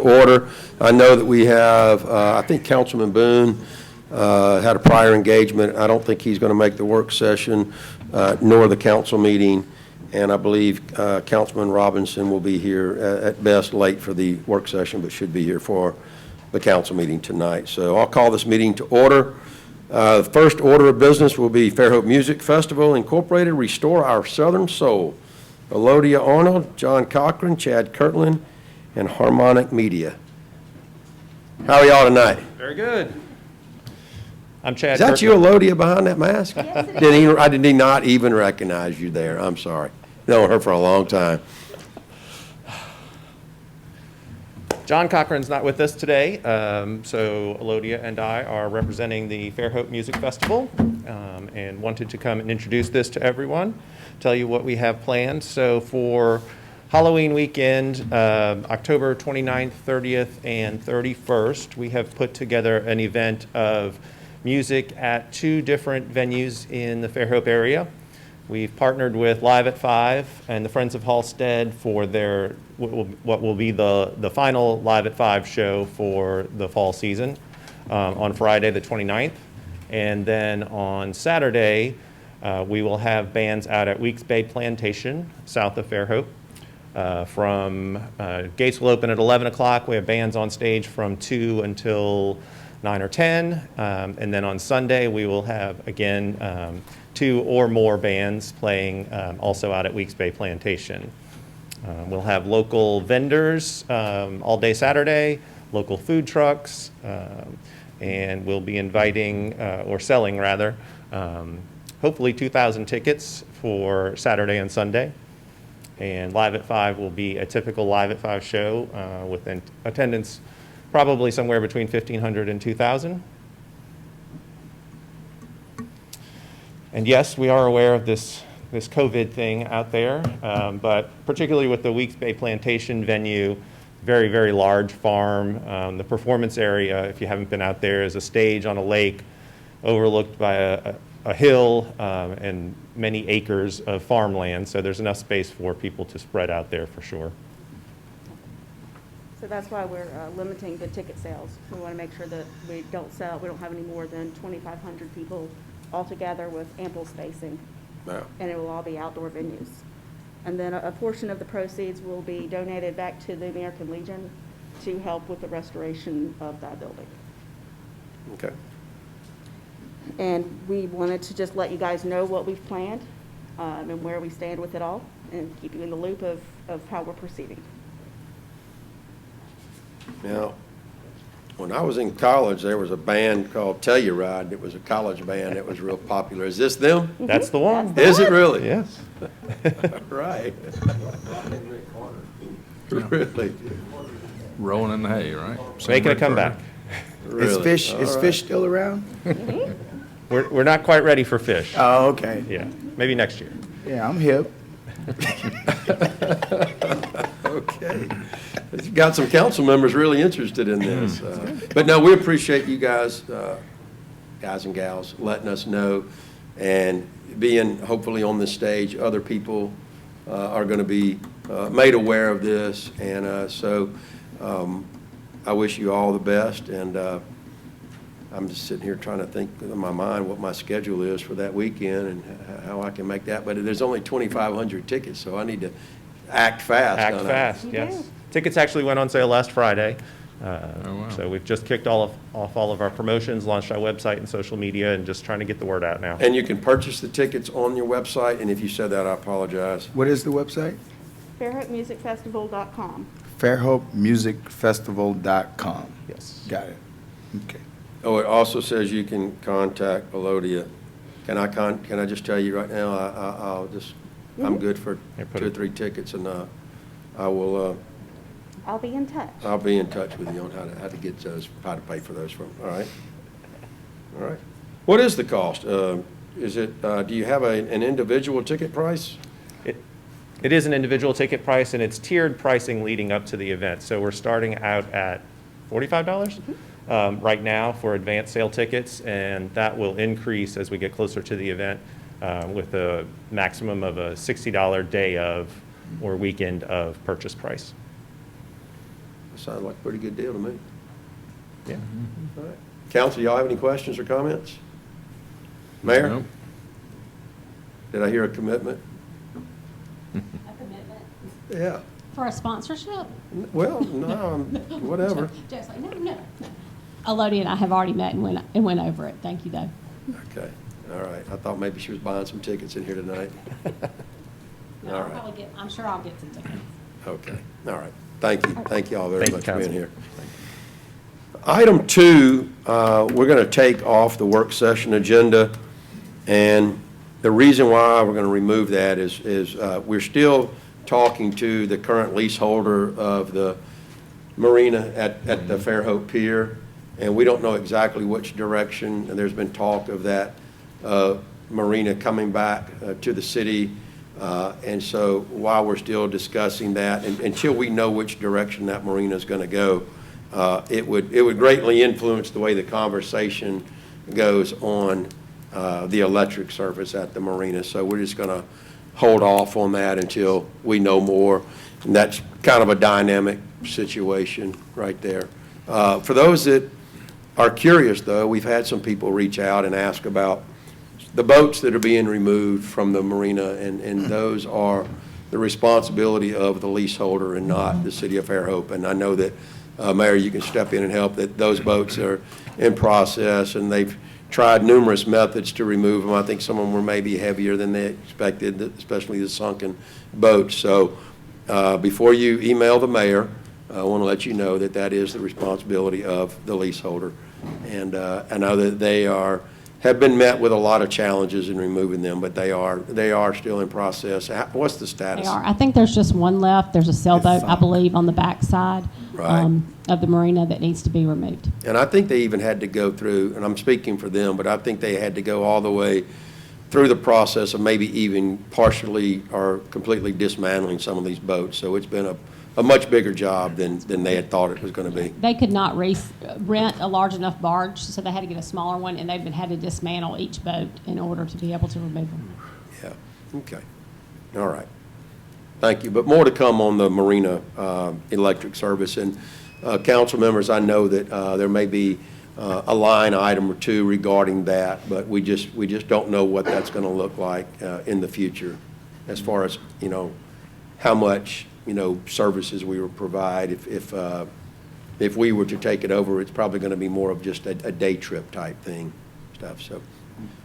order. I know that we have, I think Councilman Boone had a prior engagement. I don't think he's going to make the work session nor the council meeting. And I believe Councilman Robinson will be here at best late for the work session, but should be here for the council meeting tonight. So I'll call this meeting to order. The first order of business will be Fairhope Music Festival Incorporated, Restore Our Southern Soul. Elodia Arnold, John Cochran, Chad Kirtland, and Harmonic Media. How are y'all tonight? Very good. I'm Chad. Is that Kirkland. you, Elodia, behind that mask? Yes, it is. I did not even recognize you there. I'm sorry. Known her for a long time. John Cochran's not with us today, so Elodia and I are representing the Fairhope Music Festival and wanted to come and introduce this to everyone, tell you what we have planned. So for Halloween weekend, October 29th, 30th, and 31st, we have put together an event of music at 2 different venues in the Fairhope area. We've partnered with Live at 5 and the Friends of Halstead for their what will be the final Live at 5 show for the fall season on Friday the 29th. And then on Saturday, we will have bands out at Weeks Bay Plantation, south of Fairhope. Gates will open at 11 o'clock. We have bands on stage from 2 until 9 or 10. And then on Sunday, we will have, again, 2 or more bands playing also out at Weeks Bay Plantation. We'll have local vendors all day Saturday, local food trucks, and we'll be inviting, or selling rather, hopefully 2,000 tickets for Saturday and Sunday. And Live at 5 will be a typical Live at 5 show with attendance probably somewhere between 1,500 and 2,000. And yes, we are aware of this COVID thing out there, but particularly with the Weeks Bay Plantation venue, very, very large farm. The performance area, if you haven't been out there, is a stage on a lake overlooked by a hill and many acres of farmland. So there's enough space for people to spread out there for sure. So that's why we're limiting the ticket sales. We want to make sure that we don't have any more than 2,500 people altogether with ample spacing. Wow. And it will all be outdoor venues. And then a portion of the proceeds will be donated back to the American Legion to help with the restoration of that building. Okay. And we wanted to just let you guys know what we've planned and where we stand with it all and keep you in the loop of how we're proceeding. Now, when I was in college, there was a band called Telluride. It was a college band that was real popular. Is this them? That's the one. Is it really? Yes. Right. Really? Rolling in the hay, right? Making a comeback. Really? Is Fish still around? We're not quite ready for Fish. Oh, okay. Yeah, maybe next year. Yeah, I'm hip. Okay. You've got some council members really interested in this. But no, we appreciate you guys, guys and gals, letting us know. And being hopefully on this stage, other people are going to be made aware of this. And so I wish you all the best. And I'm just sitting here trying to think in my mind what my schedule is for that weekend and how I can make that. But there's only 2,500 tickets, so I need to act fast. Act fast, yes. Tickets actually went on sale last Friday. wow. So we've just kicked off all of our promotions, launched our website and social media, and just trying to get the word out now. And you can purchase the tickets on your website. And if you said that, I apologize. What is the website? FairhopeMusicFestival.com. FairhopeMusicFestival.com. Yes. Got it. Okay. Oh, it also says you can contact Elodia. Can I just tell you right now, I'm good for Yeah, put 2 or it- 3 tickets, and I will, I'll be in touch. I'll be in touch with you on how to get those, how to pay for those from, all right? All right. What is the cost? Is it, do you have an individual ticket price? It is an individual ticket price, and it's tiered pricing leading up to the event. So we're starting out at $45 right now for advanced sale tickets, and that will increase as we get closer to the event with a maximum of a $60 day of or weekend of purchase price. Sounds like a pretty good deal to me. Yeah. All right. Council, y'all have any questions or comments? Mayor? Nope. Did I hear a commitment? A commitment Yeah. for a sponsorship? Well, no, whatever. Just like, no. Elodie and I have already met and went over it. Thank you, though. Okay, all right. I thought maybe she was buying some tickets in here tonight. No, All I'll right. probably get, I'm sure I'll get some tickets. Okay, all right. Thank you. Thank you all very Thank you, much for being Council. here. Item 2, we're going to take off the work session agenda, and the reason why we're going to remove that is we're still talking to the current leaseholder of the marina at the Fairhope Pier, and we don't know exactly which direction, and there's been talk of that marina coming back to the city, and so while we're still discussing that, and until we know which direction that marina is going to go, it would greatly influence the way the conversation goes on the electric service at the marina. So we're just going to hold off on that until we know more. And that's kind of a dynamic situation right there. For those that are curious, though, we've had some people reach out and ask about the boats that are being removed from the marina, and those are the responsibility of the leaseholder and not the city of Fairhope. And I know that, Mayor, you can step in and help, that those boats are in process, and they've tried numerous methods to remove them. I think some of them were maybe heavier than they expected, especially the sunken boats. So before you email the mayor, I want to let you know that that is the responsibility of the leaseholder. And I know that they have been met with a lot of challenges in removing them, but they are still in process. What's the status? They are. I think there's just one left. There's a sailboat, I believe, on the backside Right. of the marina that needs to be removed. And I think they even had to go through, and I'm speaking for them, but I think they had to go all the way through the process of maybe even partially or completely dismantling some of these boats. So it's been a much bigger job than they had thought it was going to be. They could not rent a large enough barge, so they had to get a smaller one, and they've had to dismantle each boat in order to be able to remove them. Yeah, okay. All right. Thank you. But more to come on the marina electric service. And council members, I know that there may be a line item or two regarding that, but we just don't know what that's going to look like in the future as far as, how much, services we will provide. If we were to take it over, it's probably going to be more of just a day trip type thing, stuff. So,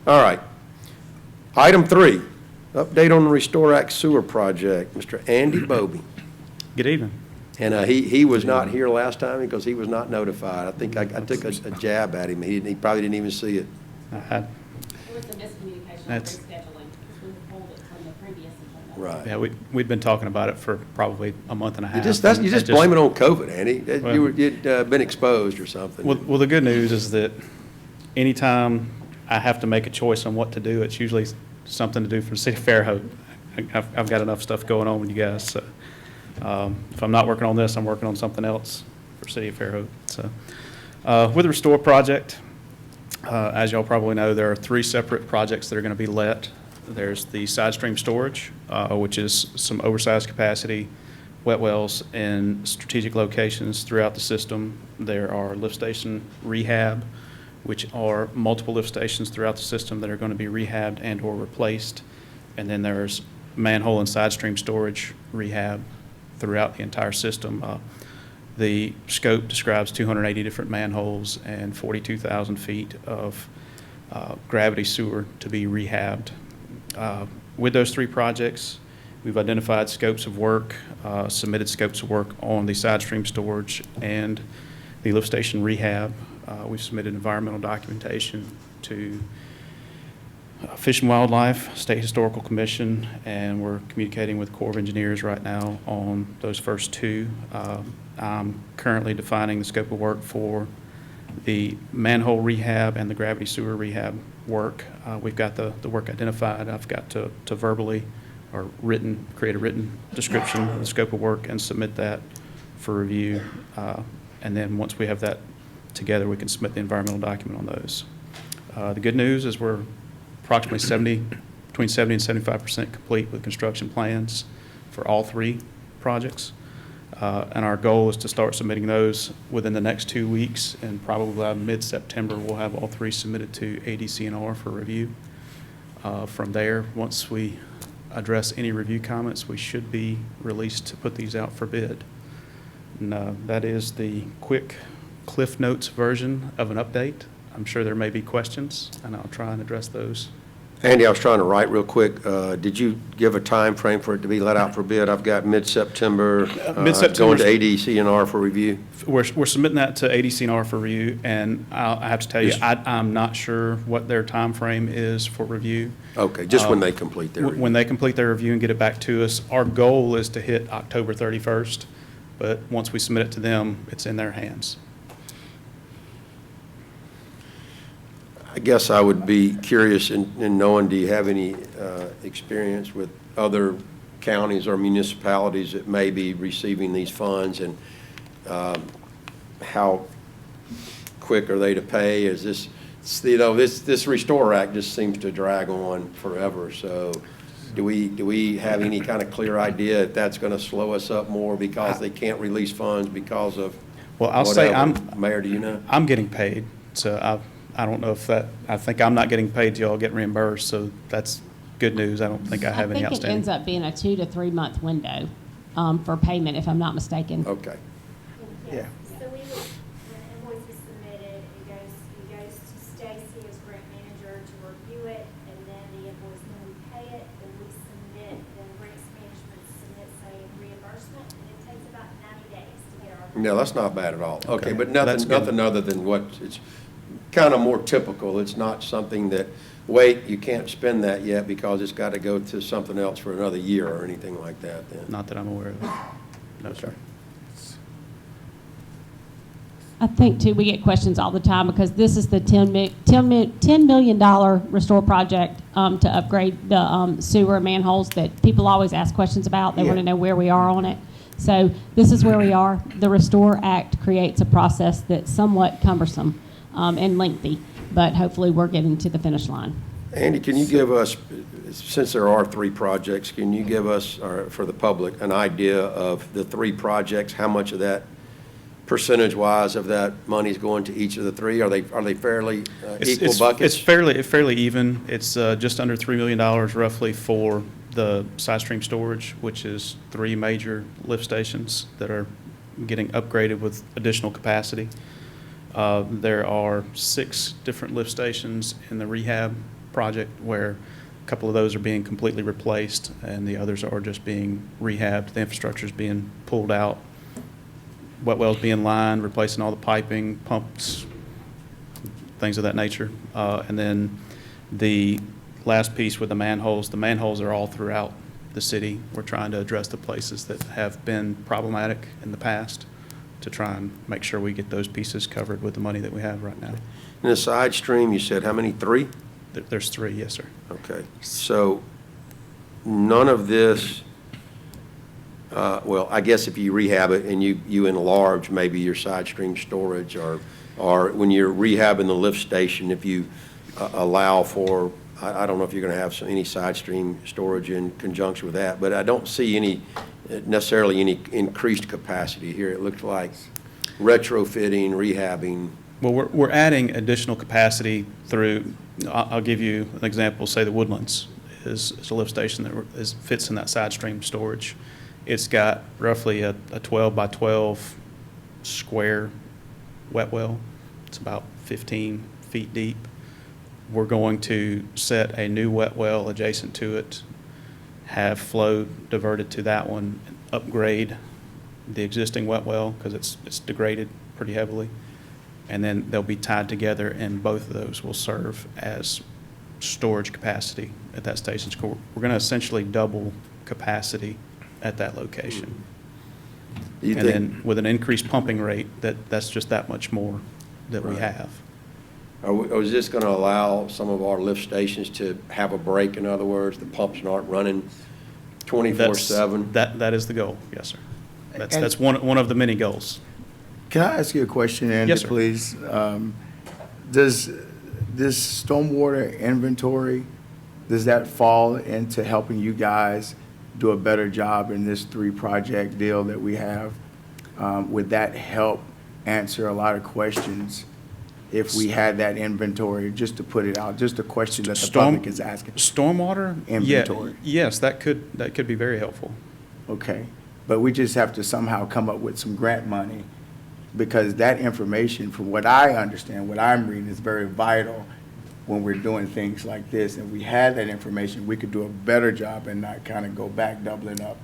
all right. Item 3, update on the Restore Act Sewer Project. Mr. Andy Bobie. Good evening. And he was not here last time because he was not notified. I think I took a jab at him. He probably didn't even see it. I had, It was a miscommunication on That's- rescheduling, because we pulled it from the previous agenda. Right. yeah, we'd been talking about it for probably a month and a half. You just and blame it on COVID, Andy. Well- You'd been exposed or something. Well, the good news is that anytime I have to make a choice on what to do, it's usually something to do for the city of Fairhope. I've got enough stuff going on with you guys, so if I'm not working on this, I'm working on something else for city of Fairhope. So, with the Restore project, as y'all probably know, there are 3 separate projects that are going to be let. There's the side stream storage, which is some oversized capacity wet wells in strategic locations throughout the system. There are lift station rehab, which are multiple lift stations throughout the system that are going to be rehabbed and or replaced. And then there's manhole and side stream storage rehab throughout the entire system. The scope describes 280 different manholes and 42,000 feet of gravity sewer to be rehabbed. With those 3 projects, we've identified scopes of work, submitted scopes of work on the side stream storage and the lift station rehab. We've submitted environmental documentation to Fish and Wildlife, State Historical Commission, and we're communicating with Corps of Engineers right now on those first 2. I'm currently defining the scope of work for the manhole rehab and the gravity sewer rehab work. We've got the work identified. I've got to verbally or create a written description of the scope of work and submit that for review. And then once we have that together, we can submit the environmental document on those. The good news is we're approximately between 70 and 75% complete with construction plans for all 3 projects. And our goal is to start submitting those within the next 2 weeks, and probably by mid-September, we'll have all 3 submitted to ADCNR for review. From there, once we address any review comments, we should be released to put these out for bid. And that is the quick Cliff Notes version of an update. I'm sure there may be questions, and I'll try and address those. Andy, I was trying to write real quick. Did you give a time frame for it to be let out for bid? I've got mid-September. Mid-September. Going to ADCNR for review. We're submitting that to ADCNR for review, and I have to tell you, Yes. I'm not sure what their time frame is for review. Okay, just when they complete their review. When they complete their review and get it back to us, our goal is to hit October 31st, but once we submit it to them, it's in their hands. I guess I would be curious in knowing, do you have any experience with other counties or municipalities that may be receiving these funds, and how quick are they to pay? Is this, this Restore Act just seems to drag on forever, so do we have any kind of clear idea if that's going to slow us up more because they can't release funds because of Well, I'll say whatever? Mayor, do you know? I'm getting paid, so I don't know if that, I think I'm not getting paid till I'll get reimbursed, so that's good news. I don't think I have any I think it ends outstanding. up being a 2 to 3 month window for payment, if I'm not mistaken. Okay. Yeah. So we would, when an invoice is submitted, it goes to Stacy as grant manager to review it, and then the invoice, then we pay it, then we submit, then grants management submits a reimbursement, and it takes about 90 days to get our. No, that's not bad at all. Okay, Okay, but that's good. nothing other than what, it's kind of more typical. It's not something that, wait, you can't spend that yet because it's got to go to something else for another year or anything like that then. Not that I'm aware of. No, sir. I think too, we get questions all the time because this is the $10 million restore project to upgrade the sewer manholes that people always ask questions about. They want Yeah. to know where we are on it. So this is where we are. The Restore Act creates a process that's somewhat cumbersome and lengthy, but hopefully we're getting to the finish line. Andy, can you give us, since there are 3 projects, can you give us, or for the public, an idea of the 3 projects, how much of that, percentage-wise, of that money's going to each of the 3? Are they fairly equal buckets? It's fairly even. It's just under $3 million roughly for the side stream storage, which is 3 major lift stations that are getting upgraded with additional capacity. There are 6 different lift stations in the rehab project where a couple of those are being completely replaced and the others are just being rehabbed. The infrastructure is being pulled out, wet wells being lined, replacing all the piping, pumps, things of that nature. And then the last piece with the manholes are all throughout the city. We're trying to address the places that have been problematic in the past to try and make sure we get those pieces covered with the money that we have right now. In the side stream, you said how many? 3? There's 3, yes, sir. Okay, so none of this, well, I guess if you rehab it and you enlarge maybe your side stream storage, or when you're rehabbing the lift station, if you allow for, I don't know if you're going to have any side stream storage in conjunction with that, but I don't see necessarily any increased capacity here. It looks like retrofitting, rehabbing. Well, we're adding additional capacity through, I'll give you an example, say the Woodlands is a lift station that fits in that side stream storage. It's got roughly a 12 by 12 square wet well. It's about 15 feet deep. We're going to set a new wet well adjacent to it, have flow diverted to that one, and upgrade the existing wet well because it's degraded pretty heavily. And then they'll be tied together, and both of those will serve as storage capacity at that station. We're going to essentially double capacity at that location. Do you And think, then with an increased pumping rate, that's just that much more that we Right. have. or is this going to allow some of our lift stations to have a break? In other words, the pumps aren't running 24/7? That is the goal, yes, sir. And- That's one of the many goals. Can I ask you a question, Andy, Yes, sir. please? Does this stormwater inventory, does that fall into helping you guys do a better job in this 3-project deal that we have? Would that help answer a lot of questions if we had that inventory, just to put it out, just a question that the public is asking? Stormwater? Inventory. Yes, that could be very helpful. Okay, but we just have to somehow come up with some grant money, because that information, from what I understand, what I'm reading, is very vital when we're doing things like this. And we had that information, we could do a better job and not kind of go back doubling up.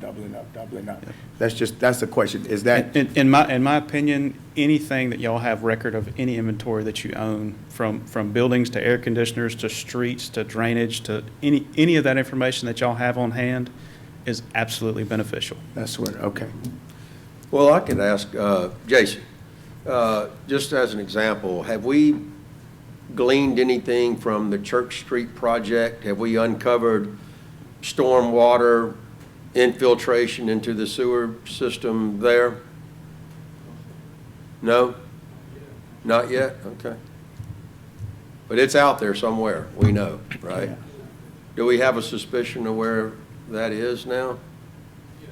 That's the question. Is that? In my opinion, anything that y'all have record of, any inventory that you own, from buildings to air conditioners to streets to drainage to any of that information that y'all have on hand is absolutely beneficial. That's what, okay. Well, I could ask, Jason, just as an example, have we gleaned anything from the Church Street project? Have we uncovered stormwater infiltration into the sewer system there? No? Not yet? Okay. But it's out there somewhere, we know, right? Yeah. Do we have a suspicion of where that is now? Yes,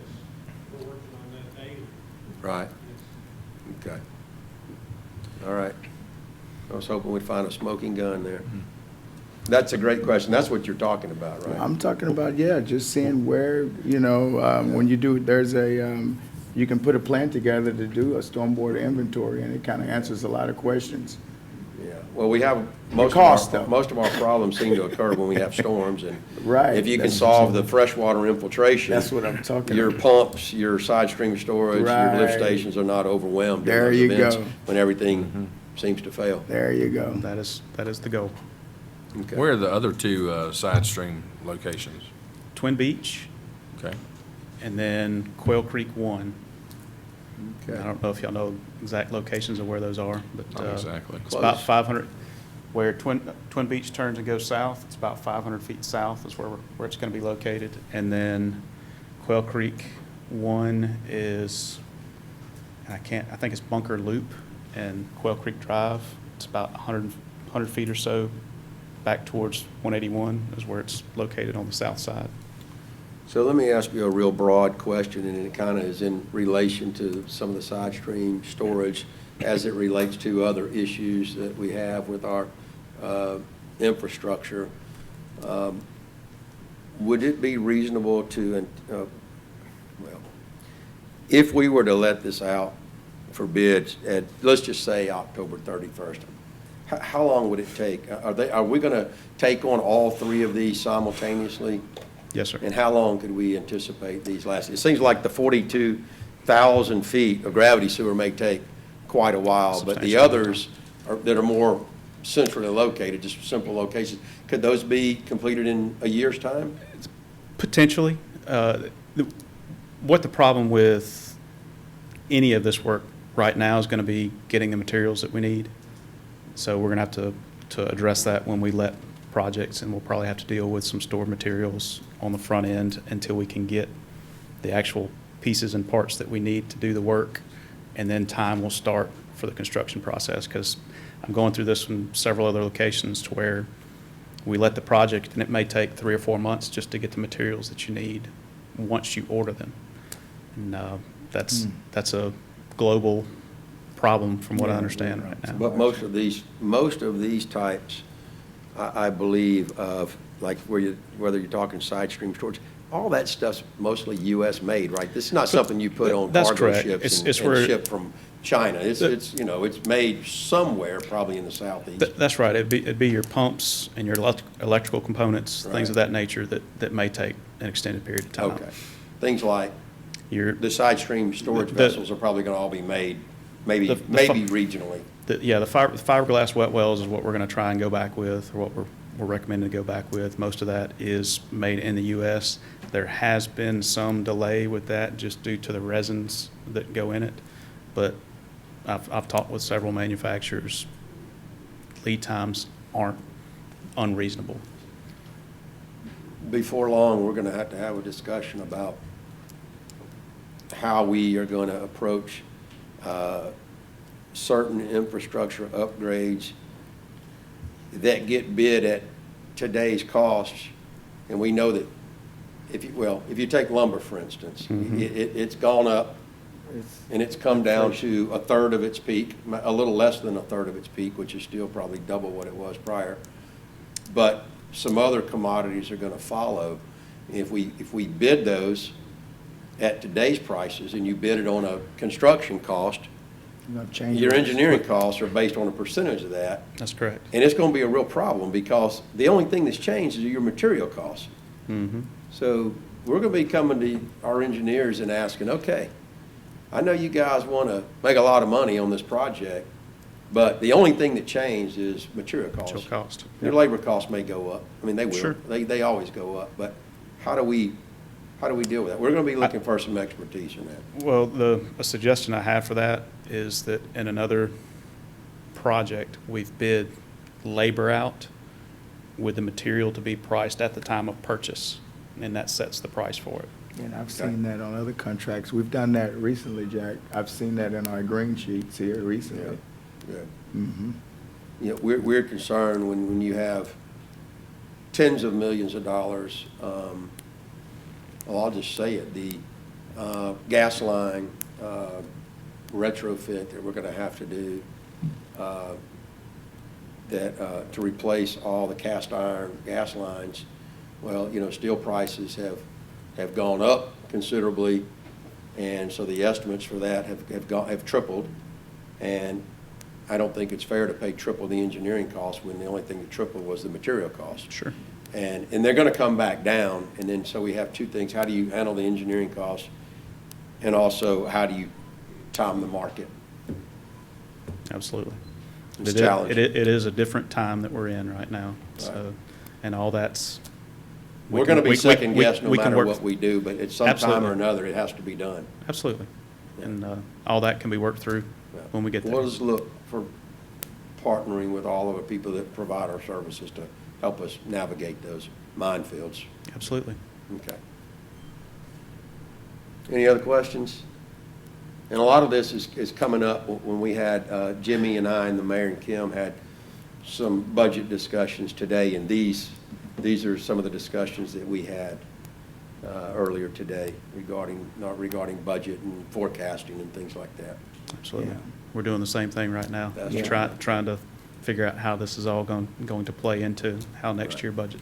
we're working on that daily. Right. Okay. All right. I was hoping we'd find a smoking gun there. That's a great question. That's what you're talking about, right? I'm talking about, just seeing where, when you do, you can put a plan together to do a stormwater inventory, and it kind of answers a lot of questions. Yeah. Well, we have, most of our problems seem to occur when we have storms, and Right. if you can That's- solve the freshwater infiltration. That's what I'm talking Your about. pumps, your side stream storage, your lift Right. stations are not overwhelmed. There during you events go. When everything seems to fail. There you go. That is the goal. Okay. Where are the other two side stream locations? Twin Beach Okay. and then Quail Creek 1. I Okay. don't know if y'all know exact locations of where those are, but Not exactly. it's about Close. 500, where Twin Beach turns and goes south, it's about 500 feet south is where it's going to be located. And then Quail Creek 1 is, I think it's Bunker Loop and Quail Creek Drive. It's about 100 feet or so back towards 181 is where it's located on the south side. So let me ask you a real broad question, and it kind of is in relation to some of the side stream storage as it relates to other issues that we have with our infrastructure. Would it be reasonable to, well, if we were to let this out for bids at, let's just say, October 31st, how long would it take? Are we going to take on all three of these simultaneously? Yes, sir. And how long could we anticipate these lasting? It seems like the 42,000 feet of gravity sewer may take quite a while, but the Substantial. others that are more centrally located, just simple locations, could those be completed in a year's time? Potentially. What the problem with any of this work right now is going to be getting the materials that we need. So we're going to have to address that when we let projects, and we'll probably have to deal with some stored materials on the front end until we can get the actual pieces and parts that we need to do the work, and then time will start for the construction process, because I'm going through this in several other locations to where we let the project, and it may take 3 or 4 months just to get the materials that you need once you order them. And that's a global problem from what I understand right now. But most of these types, I believe, of like whether you're talking side stream storage, all that stuff's mostly U.S. made, right? This is not something you put on That's cargo correct. ships It's and where- ship from China. It's made somewhere, probably in the southeast. That's right. It'd be your pumps and your electrical components, things of that nature that may take an extended period of time. Okay. Things like the side stream storage vessels are probably going to all be made, maybe regionally. The fiberglass wet wells is what we're going to try and go back with, or what we're recommending to go back with. Most of that is made in the U.S. There has been some delay with that just due to the resins that go in it, but I've talked with several manufacturers. Lead times aren't unreasonable. Before long, we're going to have a discussion about how we are going to approach certain infrastructure upgrades that get bid at today's costs. And we know that if you take lumber, for instance, Mm-hmm. it's gone up, and it's come down to a third of its peak, a little less than a third of its peak, which is still probably double what it was prior. But some other commodities are going to follow. If we bid those at today's prices, and you bid it on a construction cost, your engineering costs are based on a percentage of that. That's correct. And it's going to be a real problem, because the only thing that's changed is your material costs. Mm-hmm. So we're going to be coming to our engineers and asking, okay, I know you guys want to make a lot of money on this project, but the only thing that changed is material costs. Material cost. Your labor costs may go up. I mean, they will. Sure. They always go up. But how do we deal with that? We're going to be looking for some expertise in that. Well, a suggestion I have for that is that in another project, we've bid labor out with the material to be priced at the time of purchase, and that sets the price for it. And I've seen that on other contracts. We've done that recently, Jack. I've seen that in our green sheets here recently. Good. Mm-hmm. You know, we're concerned when you have tens of millions of dollars. I'll just say it, the gas line retrofit that we're going to have to do to replace all the cast iron gas lines. Well, you know, steel prices have gone up considerably, and so the estimates for that have tripled. And I don't think it's fair to pay triple the engineering cost when the only thing that tripled was the material cost. Sure. And they're going to come back down, and then so we have two things: how do you handle the engineering costs, and also how do you time the market? Absolutely. It's challenging. It is a different time that we're in right now, so, and all that's. We're going to be second guessed no we can matter work- what we do, but at some time Absolutely. or another, it has to be done. Absolutely. And all that can be worked through when we get there. We'll just look for partnering with all of the people that provide our services to help us navigate those minefields. Absolutely. Okay. Any other questions? And a lot of this is coming up when we had Jimmy and I and the mayor and Kim had some budget discussions today, and these are some of the discussions that we had earlier today regarding budget and forecasting and things like that. Absolutely. Yeah. We're doing the same thing right now. That's Just right. trying to figure out how this is all going to play into how next Right. year budget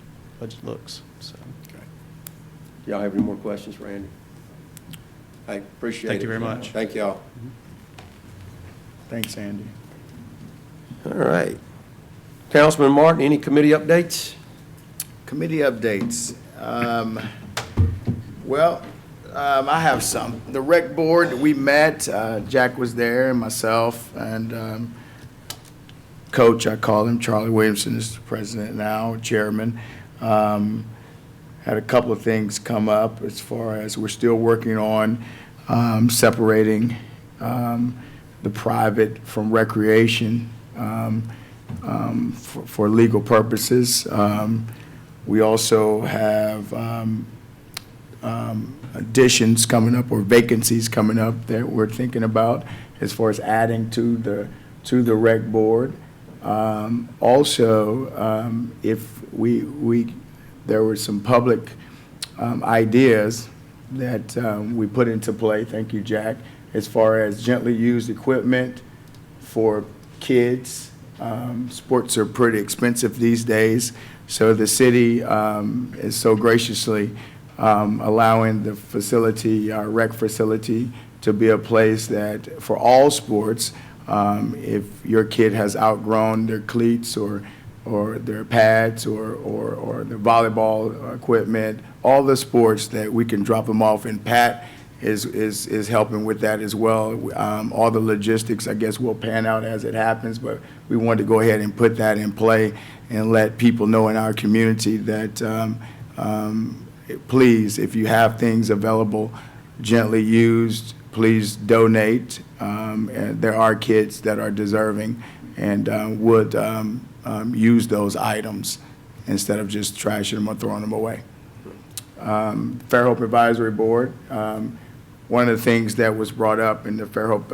looks, so. Okay. Do y'all have any more questions for Randy? I appreciate it. Thank you very much. Thank y'all. Thanks, Andy. All right. Councilman Martin, any committee updates? Committee updates. I have some. The rec board, we met, Jack was there, and myself, and Coach, I call him, Charlie Williamson is the president now, chairman. Had a couple of things come up as far as we're still working on separating the private from recreation for legal purposes. We also have additions coming up or vacancies coming up that we're thinking about as far as adding to the rec board. Also, if there were some public ideas that we put into play, thank you, Jack, as far as gently used equipment for kids. Sports are pretty expensive these days, so the city is so graciously allowing the facility, our rec facility, to be a place that for all sports, if your kid has outgrown their cleats or their pads or their volleyball equipment, all the sports that we can drop them off, and Pat is helping with that as well. All the logistics, I guess, will pan out as it happens, but we wanted to go ahead and put that in play and let people know in our community that please, if you have things available, gently used, please donate. And there are kids that are deserving and would use those items instead of just trashing them or throwing them away. Fairhope Advisory Board, one of the things that was brought up in the Fairhope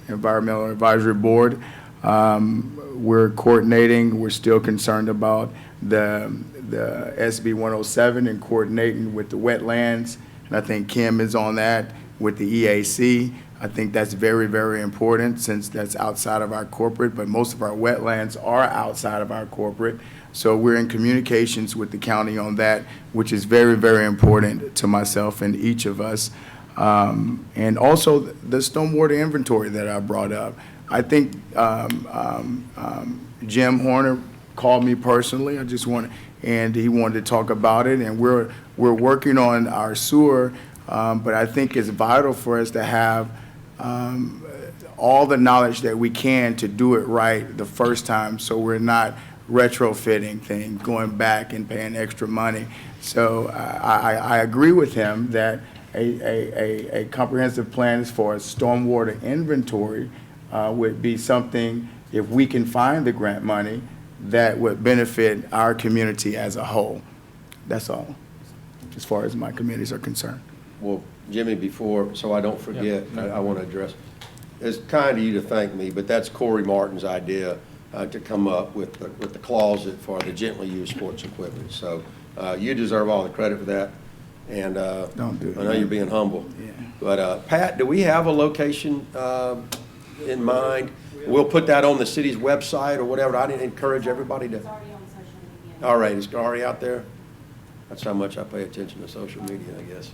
Environmental Advisory Board, we're coordinating. We're still concerned about the the SB 107 and coordinating with the Wetlands. And I think Kim is on that with the EAC. I think that's very, very important since that's outside of our corporate, but most of our wetlands are outside of our corporate. So we're in communications with the county on that, which is very, very important to myself and each of us. And also the stormwater inventory that I brought up. I think Jim Horner called me personally. And he wanted to talk about it. And we're working on our sewer, but I think it's vital for us to have all the knowledge that we can to do it right the first time, so we're not retrofitting things, going back and paying extra money. So I agree with him that a comprehensive plan as far as stormwater inventory would be something, if we can find the grant money, that would benefit our community as a whole. That's all, as far as my committees are concerned. Well, Jimmy, before, so I don't forget, I want to address, it's kind of you to thank me, but that's Corey Martin's idea to come up with the closet for the gently used sports equipment. So you deserve all the credit for that. And Don't do it. I know you're being humble. Yeah. But Pat, do we have a location in mind? We'll put that on the city's website or whatever. I didn't encourage everybody to. It's already on social media. All right, it's already out there? That's how much I pay attention to social media, I guess.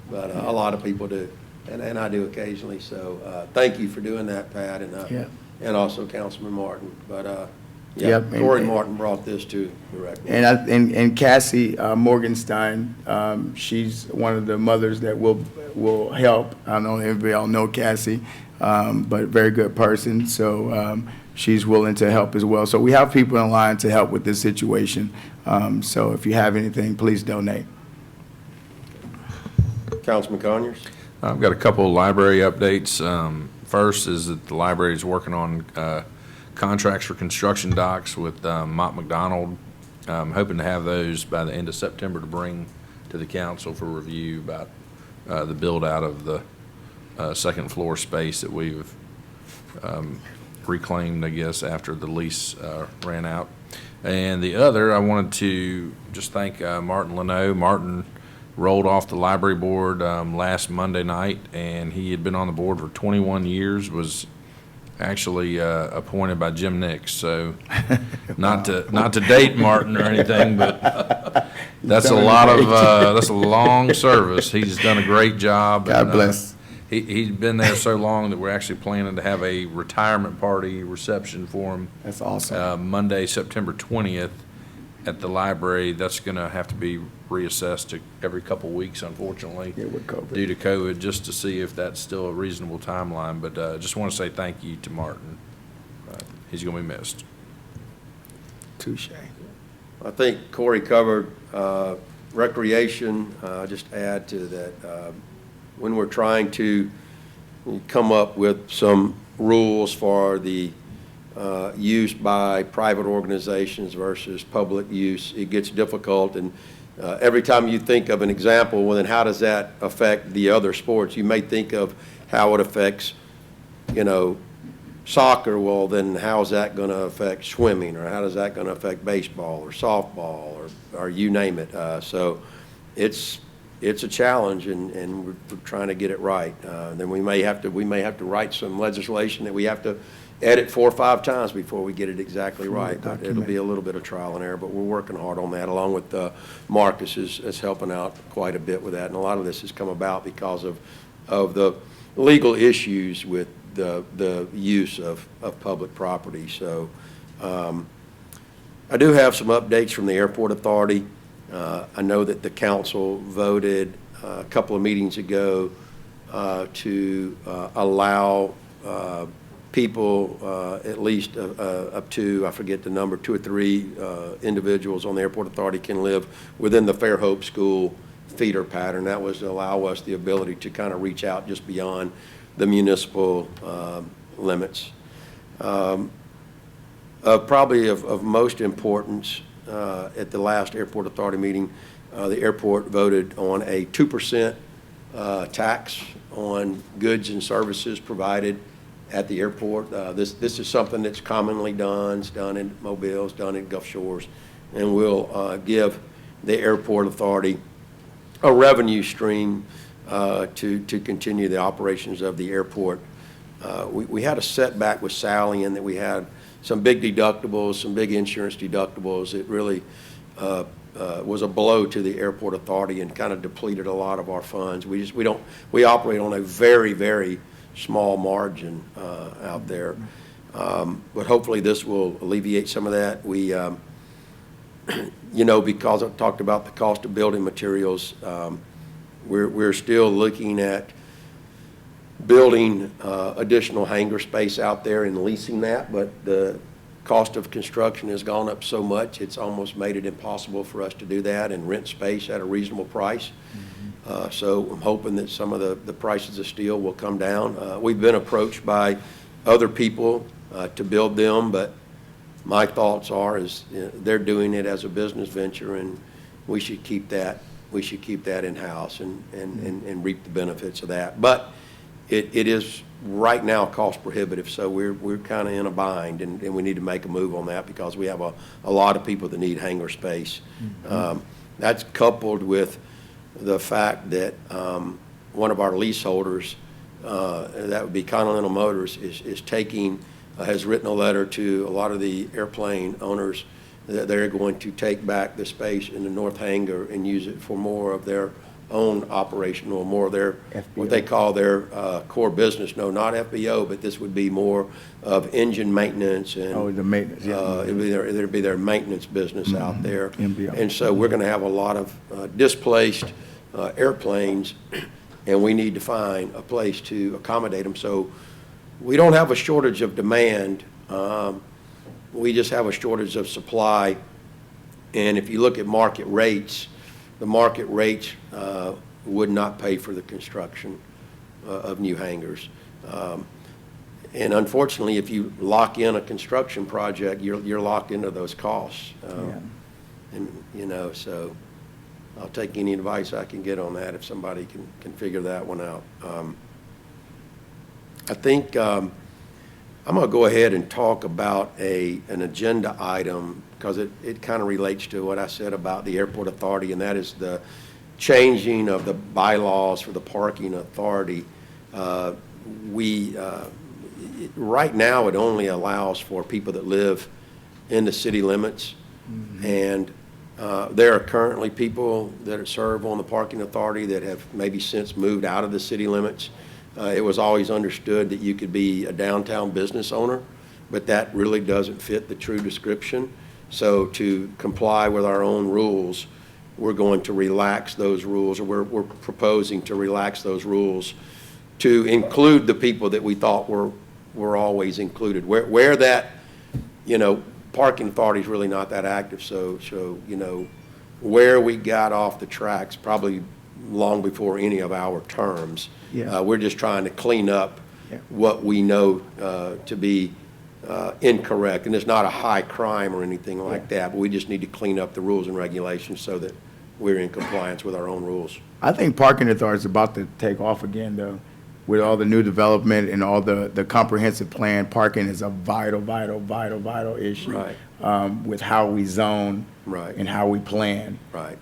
But a lot of people do, and I do occasionally. So thank you for doing that, Pat, and also Councilman Martin. But yeah, Yep, Corey and- Martin brought this to the record. And Cassie Morgenstein, she's one of the mothers that will help. I don't know if everybody all know Cassie, but very good person. So she's willing to help as well. So we have people in line to help with this situation. So if you have anything, please donate. Councilman Conyers? I've got a couple of library updates. First is that the library is working on contracts for construction docks with Mott McDonald. Hoping to have those by the end of September to bring to the council for review about the build out of the second floor space that we've reclaimed, I guess, after the lease ran out. And the other, I wanted to just thank Martin Leno. Martin rolled off the library board last Monday night, and he had been on the board for 21 years, was actually appointed by Jim Nix. So not to date Martin or anything, but that's a lot of that's a long service. He's done a great job. God bless. He's been there so long that we're actually planning to have a retirement party reception for him. That's awesome. Monday, September 20th at the library. That's going to have to be reassessed to every couple weeks, unfortunately, Yeah, with COVID. due to COVID, just to see if that's still a reasonable timeline. But just want to say thank you to Martin. He's going to be missed. Touche. I think Corey covered recreation. Just add to that, when we're trying to come up with some rules for the use by private organizations versus public use, it gets difficult. And every time you think of an example, well, then how does that affect the other sports? You may think of how it affects, soccer. Well, then how is that going to affect swimming, or how is that going to affect baseball or softball or you name it? So it's a challenge, and we're trying to get it right. Then we may have to write some legislation that we have to edit 4 or 5 times before we get it exactly right. But it'll be a little bit of trial and error, but we're working hard on that, along with Marcus is helping out quite a bit with that. And a lot of this has come about because of the legal issues with the use of public property. So I do have some updates from the Airport Authority. I know that the council voted a couple of meetings ago to allow people, at least up to, I forget the number, 2 or 3 individuals on the Airport Authority can live within the Fairhope school feeder pattern. That was to allow us the ability to kind of reach out just beyond the municipal limits. Probably of most importance, at the last Airport Authority meeting, the airport voted on a 2% tax on goods and services provided at the airport. This is something that's commonly done. It's done in Mobile, it's done in Gulf Shores. and will give the airport authority a revenue stream to continue the operations of the airport. We had a setback with Sally in that we had some big deductibles, some big insurance deductibles. It really was a blow to the airport authority and kind of depleted a lot of our funds. We operate on a very, very small margin out there. But hopefully this will alleviate some of that. We, because I talked about the cost of building materials, we're still looking at building additional hangar space out there and leasing that, but the cost of construction has gone up so much, it's almost made it impossible for us to do that and rent space at a reasonable price. So I'm hoping that some of the prices of steel will come down. We've been approached by other people to build them, but my thoughts are they're doing it as a business venture, and we should keep that in-house and reap the benefits of that. But it is right now cost prohibitive, so we're kind of in a bind, and we need to make a move on that because we have a lot of people that need hangar space. That's coupled with the fact that one of our leaseholders, that would be Continental Motors, has written a letter to a lot of the airplane owners that they're going to take back the space in the north hangar and use it for more of their own operational, more of their, what they call their core business. No, not FBO, but this would be more of engine maintenance and the maintenance, yeah. It'd be their maintenance business out there. MBO. And so we're going to have a lot of displaced airplanes, and we need to find a place to accommodate them. So we don't have a shortage of demand. We just have a shortage of supply. And if you look at market rates, the market rates would not pay for the construction of new hangars. And unfortunately, if you lock in a construction project, you're locked into those costs. And, so I'll take any advice I can get on that if somebody can figure that one out. I think I'm going to go ahead and talk about an agenda item because it kind of relates to what I said about the airport authority, and that is the changing of the bylaws for the parking authority. Right now, it only allows for people that live in the city limits, and there are currently people that serve on the parking authority that have maybe since moved out of the city limits. It was always understood that you could be a downtown business owner, but that really doesn't fit the true description. So to comply with our own rules, we're going to relax those rules, or we're proposing to relax those rules to include the people that we thought were always included. Where that, parking authority is really not that active. So where we got off the tracks probably long before any of our terms. Yeah. We're just trying to clean up what we know to be incorrect. And it's not a high crime or anything like that, but we just need to clean up the rules and regulations so that we're in compliance with our own rules. I think parking authority is about to take off again, though. With all the new development and all the comprehensive plan, parking is a vital issue. Right. With how we zone. Right. And how we plan. Right.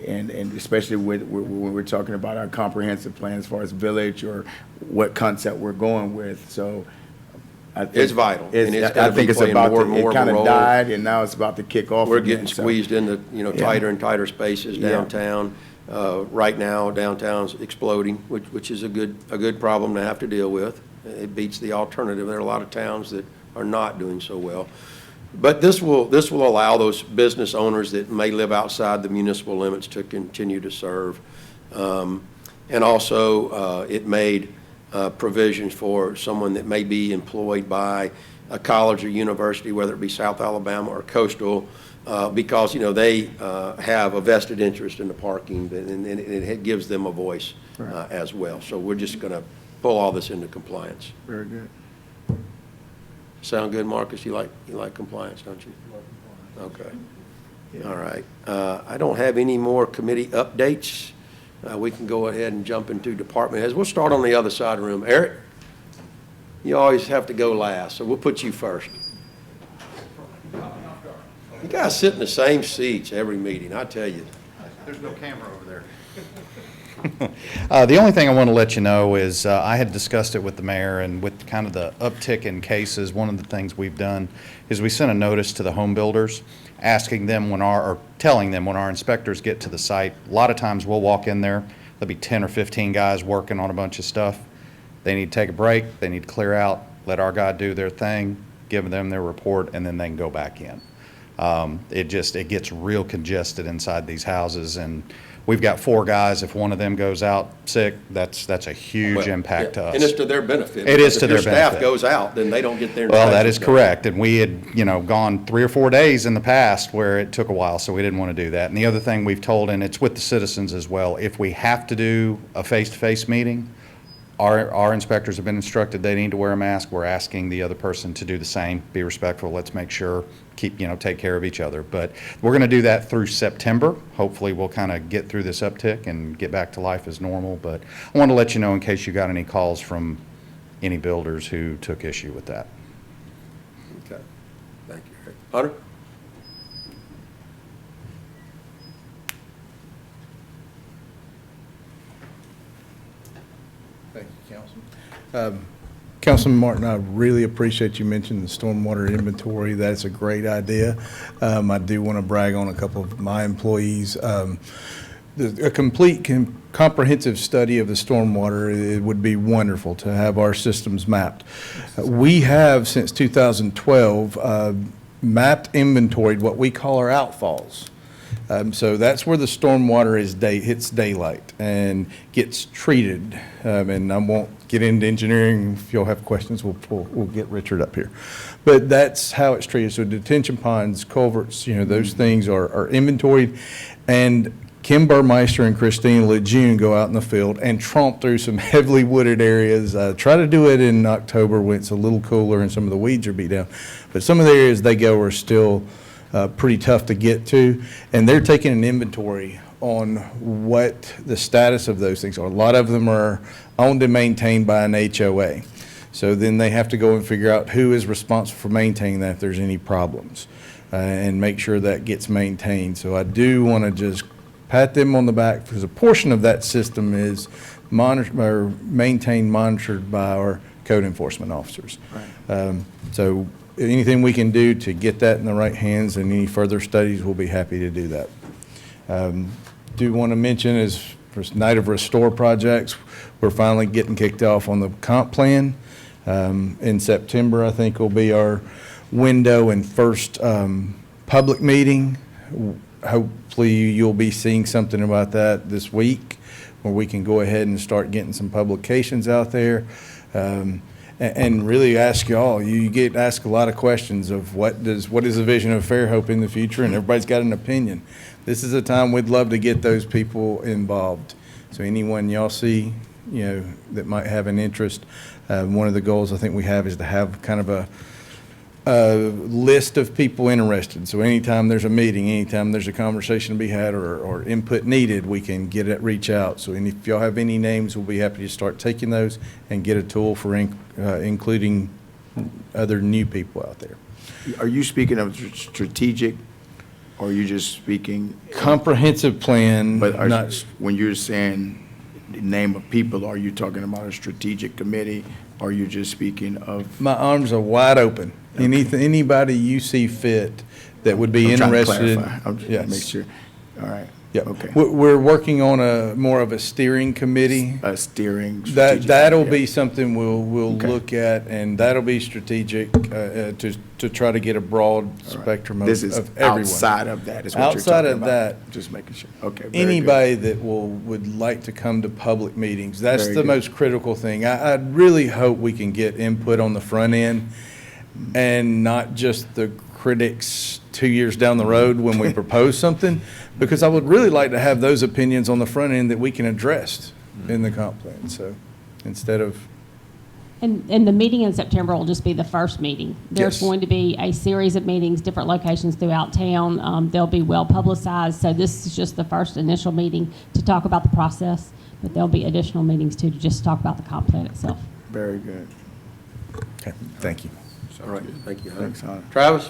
And especially when we're talking about our comprehensive plan as far as village or what concept we're going with. So I think It's vital. And it's I gonna think be it's playing about more and to, more it of a kind of role. died and now it's about to kick off We're again, getting so. squeezed into, tighter and tighter spaces Yeah. downtown. Right now, downtown's exploding, which is a good problem to have to deal with. It beats the alternative. There are a lot of towns that are not doing so well. But this will allow those business owners that may live outside the municipal limits to continue to serve. And also, it made provisions for someone that may be employed by a college or university, whether it be South Alabama or Coastal, because, they have a vested interest in the parking, and it gives them a voice as well. So we're just going to pull all this into compliance. Very good. Sound good, Marcus? You like compliance, don't you? Okay. All right. I don't have any more committee updates. We can go ahead and jump into department heads. We'll start on the other side of the room. Eric, you always have to go last, so we'll put you first. You guys sit in the same seats every meeting, I tell you. There's no camera over there. The only thing I want to let you know is I had discussed it with the mayor, and with kind of the uptick in cases, one of the things we've done is we sent a notice to the home builders asking them or telling them when our inspectors get to the site. A lot of times we'll walk in there, there'll be 10 or 15 guys working on a bunch of stuff. They need to take a break, they need to clear out, let our guy do their thing, give them their report, and then they can go back in. It gets real congested inside these houses, and we've got 4 guys. If one of them goes out sick, that's a huge Well, impact to yeah, us. And it's to their benefit. It is to their If your staff benefit. goes out, then they don't get their Well, that is inspections done. correct, and we had, gone 3 or 4 days in the past where it took a while, so we didn't want to do that. And the other thing we've told, and it's with the citizens as well, if we have to do a face-to-face meeting, our inspectors have been instructed they need to wear a mask. We're asking the other person to do the same, be respectful, let's make sure, take care of each other. But we're going to do that through September. Hopefully, we'll kind of get through this uptick and get back to life as normal. But I want to let you know in case you got any calls from any builders who took issue with that. Okay, thank you, Eric. Hunter? Thank you, Councilman. Councilman Martin, I really appreciate you mentioning the stormwater inventory. That's a great idea. I do want to brag on a couple of my employees. A complete, comprehensive study of the stormwater, it would be wonderful to have our systems mapped. We have, since 2012, mapped, inventoried what we call our outfalls. So that's where the stormwater hits daylight and gets treated. And I won't get into engineering. If you'll have questions, we'll get Richard up here. But that's how it's treated. So detention ponds, culverts, those things are inventoried. And Kim Burmeister and Christine Lejeune go out in the field and tromp through some heavily wooded areas. Try to do it in October when it's a little cooler and some of the weeds are beat down. But some of the areas they go are still pretty tough to get to, and they're taking an inventory on what the status of those things are. A lot of them are owned and maintained by an HOA. So then they have to go and figure out who is responsible for maintaining that if there's any problems, and make sure that gets maintained. So I do want to just pat them on the back because a portion of that system is maintained, monitored by our code enforcement officers. Right. So anything we can do to get that in the right hands and any further studies, we'll be happy to do that. Do want to mention is for Night of Restore projects, we're finally getting kicked off on the comp plan. In September, I think will be our window and first public meeting. Hopefully you'll be seeing something about that this week where we can go ahead and start getting some publications out there. And really ask y'all, you get asked a lot of questions of what is the vision of Fairhope in the future, and everybody's got an opinion. This is a time we'd love to get those people involved. So anyone y'all see, that might have an interest, one of the goals I think we have is to have kind of a list of people interested. So anytime there's a meeting, anytime there's a conversation to be had or input needed, we can reach out. So if y'all have any names, we'll be happy to start taking those and get a tool for including other new people out there. Are you speaking of strategic, or are you just speaking? Comprehensive plan, But not, when you're saying the name of people, are you talking about a strategic committee, or are you just speaking of? my arms are wide open. Anybody you see fit that would be I'm trying to interested. clarify. I'm just Yes. make sure. All right. Yep. Okay. We're working on more of a steering committee. A steering. strategic That'll committee. be something we'll Okay. look at, and that'll be strategic to try to get a broad All right. spectrum of This is everyone. outside of that, is what you're Outside talking of about. that, Just making sure. Okay. very good. Anybody that would like to come to public meetings, that's Very the good. most critical thing. I really hope we can get input on the front end and not just the critics 2 years down the road when we propose something, because I would really like to have those opinions on the front end that we can address in the comp plan. So instead of, And the meeting in September will just be the first meeting. There's Yes. going to be a series of meetings, different locations throughout town. They'll be well publicized, so this is just the first initial meeting to talk about the process, but there'll be additional meetings too to just talk about the comp plan itself. Very good. okay, thank you. All right, thank you, Hunter. Thanks, Hunter. Travis?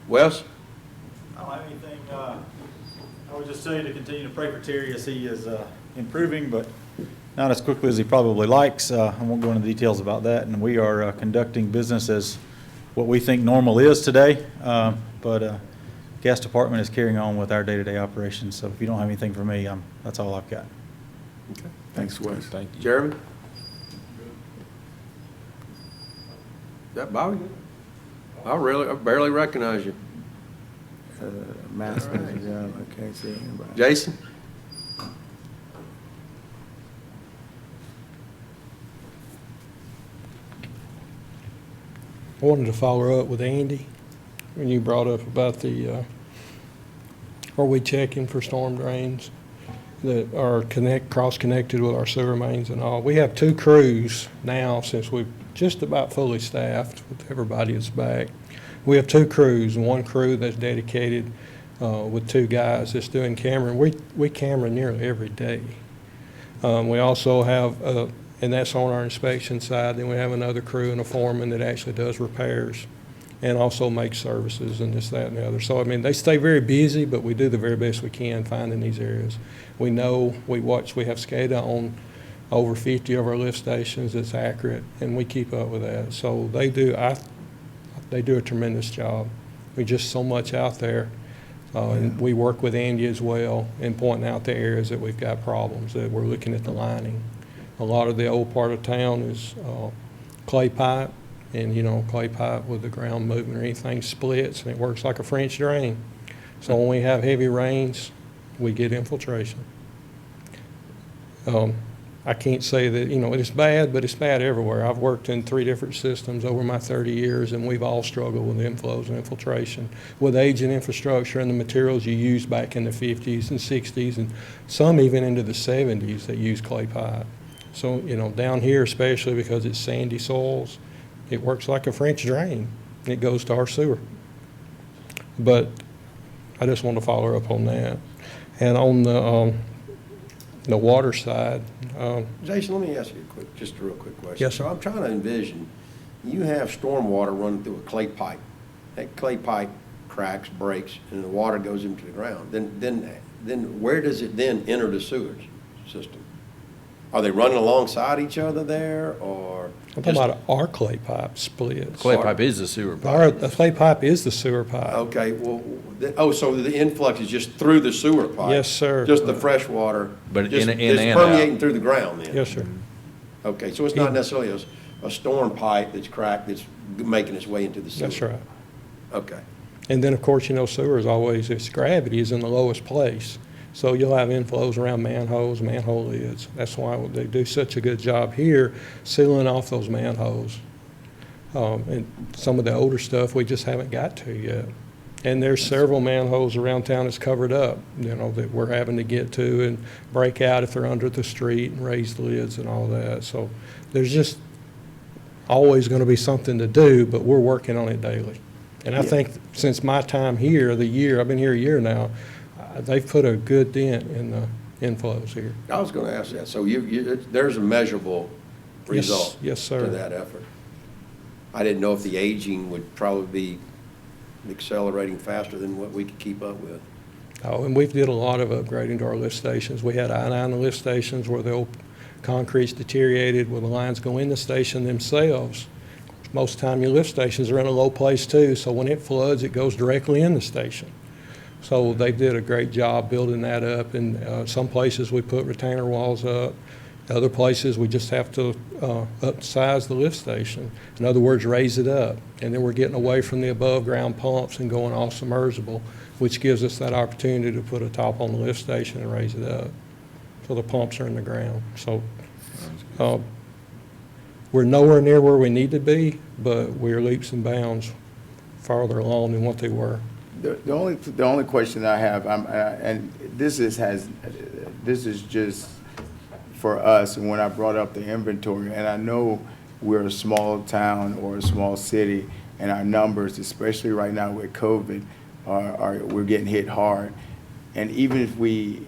Wes? anything. I would just say to continue to pray for Terry as he is improving, but not as quickly as he probably likes. I won't go into details about that. And we are conducting business as what we think normal is today. But gas department is carrying on with our day-to-day operations. So if you don't have anything for me, that's all I've got. Okay. Thanks, Wes. Thank you. Jeremy? Is that Bobby? I barely recognize you. Master, yeah, I can't see anybody. Jason? I wanted to follow up with Andy, when you brought up about the, are we checking for storm drains that are cross-connected with our sewer mains and all? We have 2 crews now, since we've just about fully staffed, with everybody is back. We have 2 crews, one crew that's dedicated with 2 guys that's doing camera. We camera nearly every day. We also have, and that's on our inspection side. Then we have another crew and a foreman that actually does repairs and also makes services and this, that, and the other. So, I mean, they stay very busy, but we do the very best we can finding these areas. We know, we have SCADA on over 50 of our lift stations. It's accurate, and we keep up with that. So they do a tremendous job. We're just so much out there. And we work with Andy as well in pointing out the areas that we've got problems, that we're looking at the lining. A lot of the old part of town is clay pipe, and clay pipe with the ground moving or anything splits, and it works like a French drain. So when we have heavy rains, we get infiltration. I can't say that, it's bad, but it's bad everywhere. I've worked in 3 different systems over my 30 years, and we've all struggled with inflows and infiltration, with aging infrastructure and the materials you used back in the 50s and 60s, and some even into the 70s that used clay pipe. So, down here, especially because it's sandy soils, it works like a French drain. It goes to our sewer. But I just want to follow up on that. And on the water side. Jason, let me ask you just a real quick question. Yes, So sir. I'm trying to envision, you have stormwater running through a clay pipe. That clay pipe cracks, breaks, and the water goes into the ground. Then where does it then enter the sewage system? Are they running alongside each other there, or? I'm talking about our clay pipe splits. Clay pipe is the sewer The pipe. clay pipe is the sewer pipe. Okay, well, so the influx is just through the sewer pipe? Yes, sir. Just the fresh water? But just- in it's and out. permeating through the ground then? Yes, sir. Okay, so it's not necessarily a storm pipe that's cracked that's making its way into the sewer? That's right. Okay. And then, of course, sewer is always, its gravity is in the lowest place. So you'll have inflows around manholes, manhole lids. That's why they do such a good job here sealing off those manholes. And some of the older stuff we just haven't got to yet. And there's several manholes around town that's covered up, that we're having to get to and break out if they're under the street and raise the lids and all that. So there's just always going to be something to do, but we're working on it daily. And I think since my time here, I've been here a year now, they've put a good dent in the inflows here. I was going to ask that. So there's a measurable result Yes, sir. to that effort. I didn't know if the aging would probably be accelerating faster than what we could keep up with. Oh, and we've did a lot of upgrading to our lift stations. We had I-9 lift stations where the old concrete's deteriorated, where the lines go in the station themselves. Most of the time your lift stations are in a low place too, so when it floods, it goes directly in the station. So they did a great job building that up, and some places we put retainer walls up. Other places we just have to upsize the lift station. In other words, raise it up. And then we're getting away from the above ground pumps and going all submersible, which gives us that opportunity to put a top on the lift station and raise it up. So the pumps are in the ground. So we're nowhere near where we need to be, but we're leaps and bounds farther along than what they were. The only question I have, and this is just for us, and when I brought up the inventory, and I know we're a small town or a small city, and our numbers, especially right now with COVID, we're getting hit hard. And even if we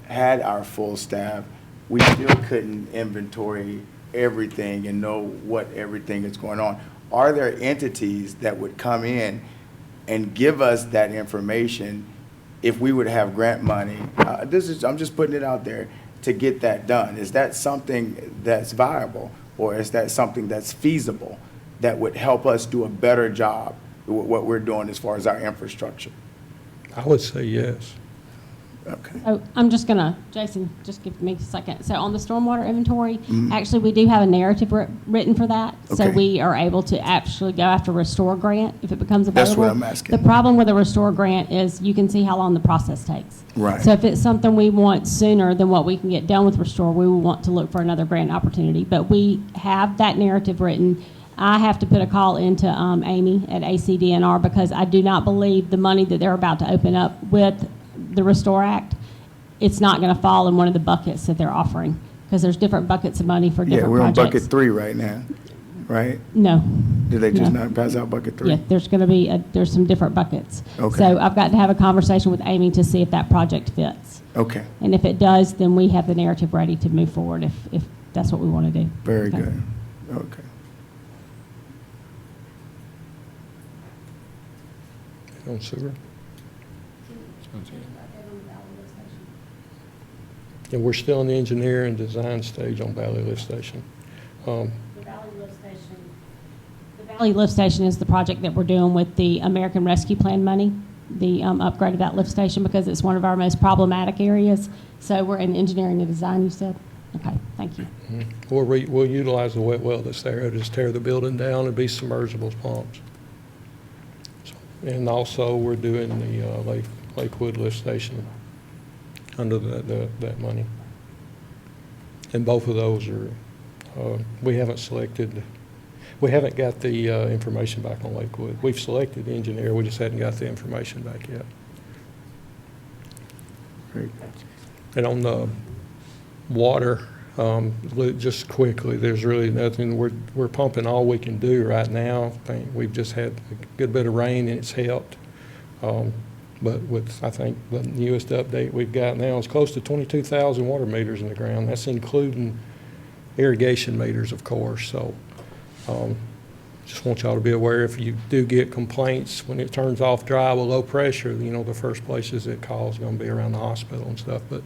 had our full staff, we still couldn't inventory everything and know what everything is going on. Are there entities that would come in and give us that information if we would have grant money, I'm just putting it out there, to get that done. Is that something that's viable, or is that something that's feasible that would help us do a better job with what we're doing as far as our infrastructure? I would say yes. Okay. So I'm just gonna, Jason, just give me a second. So on the stormwater inventory, actually, we do have a narrative written for that. So Okay. we are able to actually go after restore grant if it becomes available. That's what I'm asking. The problem with a restore grant is you can see how long the process takes. Right. So if it's something we want sooner than what we can get done with restore, we will want to look for another grant opportunity. But we have that narrative written. I have to put a call into Amy at ACDNR because I do not believe the money that they're about to open up with the Restore Act, it's not going to fall in one of the buckets that they're offering, because there's different buckets of money for Yeah, different we're on projects. bucket 3 right now, right? No. Did they just No. not pass out bucket 3? Yeah, there's going to be, there's some different buckets. Okay. So I've got to have a conversation with Amy to see if that project fits. Okay, And if it does, then we have the narrative ready to move forward if that's what we want to do. very Okay. good. Okay. On sewer. And we're still in the engineer and design stage on Valley Lift Station. The Valley Lift Station is the project that we're doing with the American Rescue Plan money, the upgrade of that lift station, because it's one of our most problematic areas. So we're in engineering and design, you said? Okay, thank you. We'll utilize the wet well that's there, just tear the building down and be submersible pumps. So, and also, we're doing the Lakewood Lift Station under that money. And both of those are, we haven't got the information back on Lakewood. We've selected the engineer, we just hadn't got the information back yet. Great. And on the water, just quickly, there's really nothing. We're pumping all we can do right now. I think we've just had a good bit of rain and it's helped. But with, I think, the newest update we've got now is close to 22,000 water meters in the ground. That's including irrigation meters, of course. So just want y'all to be aware, if you do get complaints when it turns off dry with low pressure, you know, the first places it calls are going to be around the hospital and stuff. But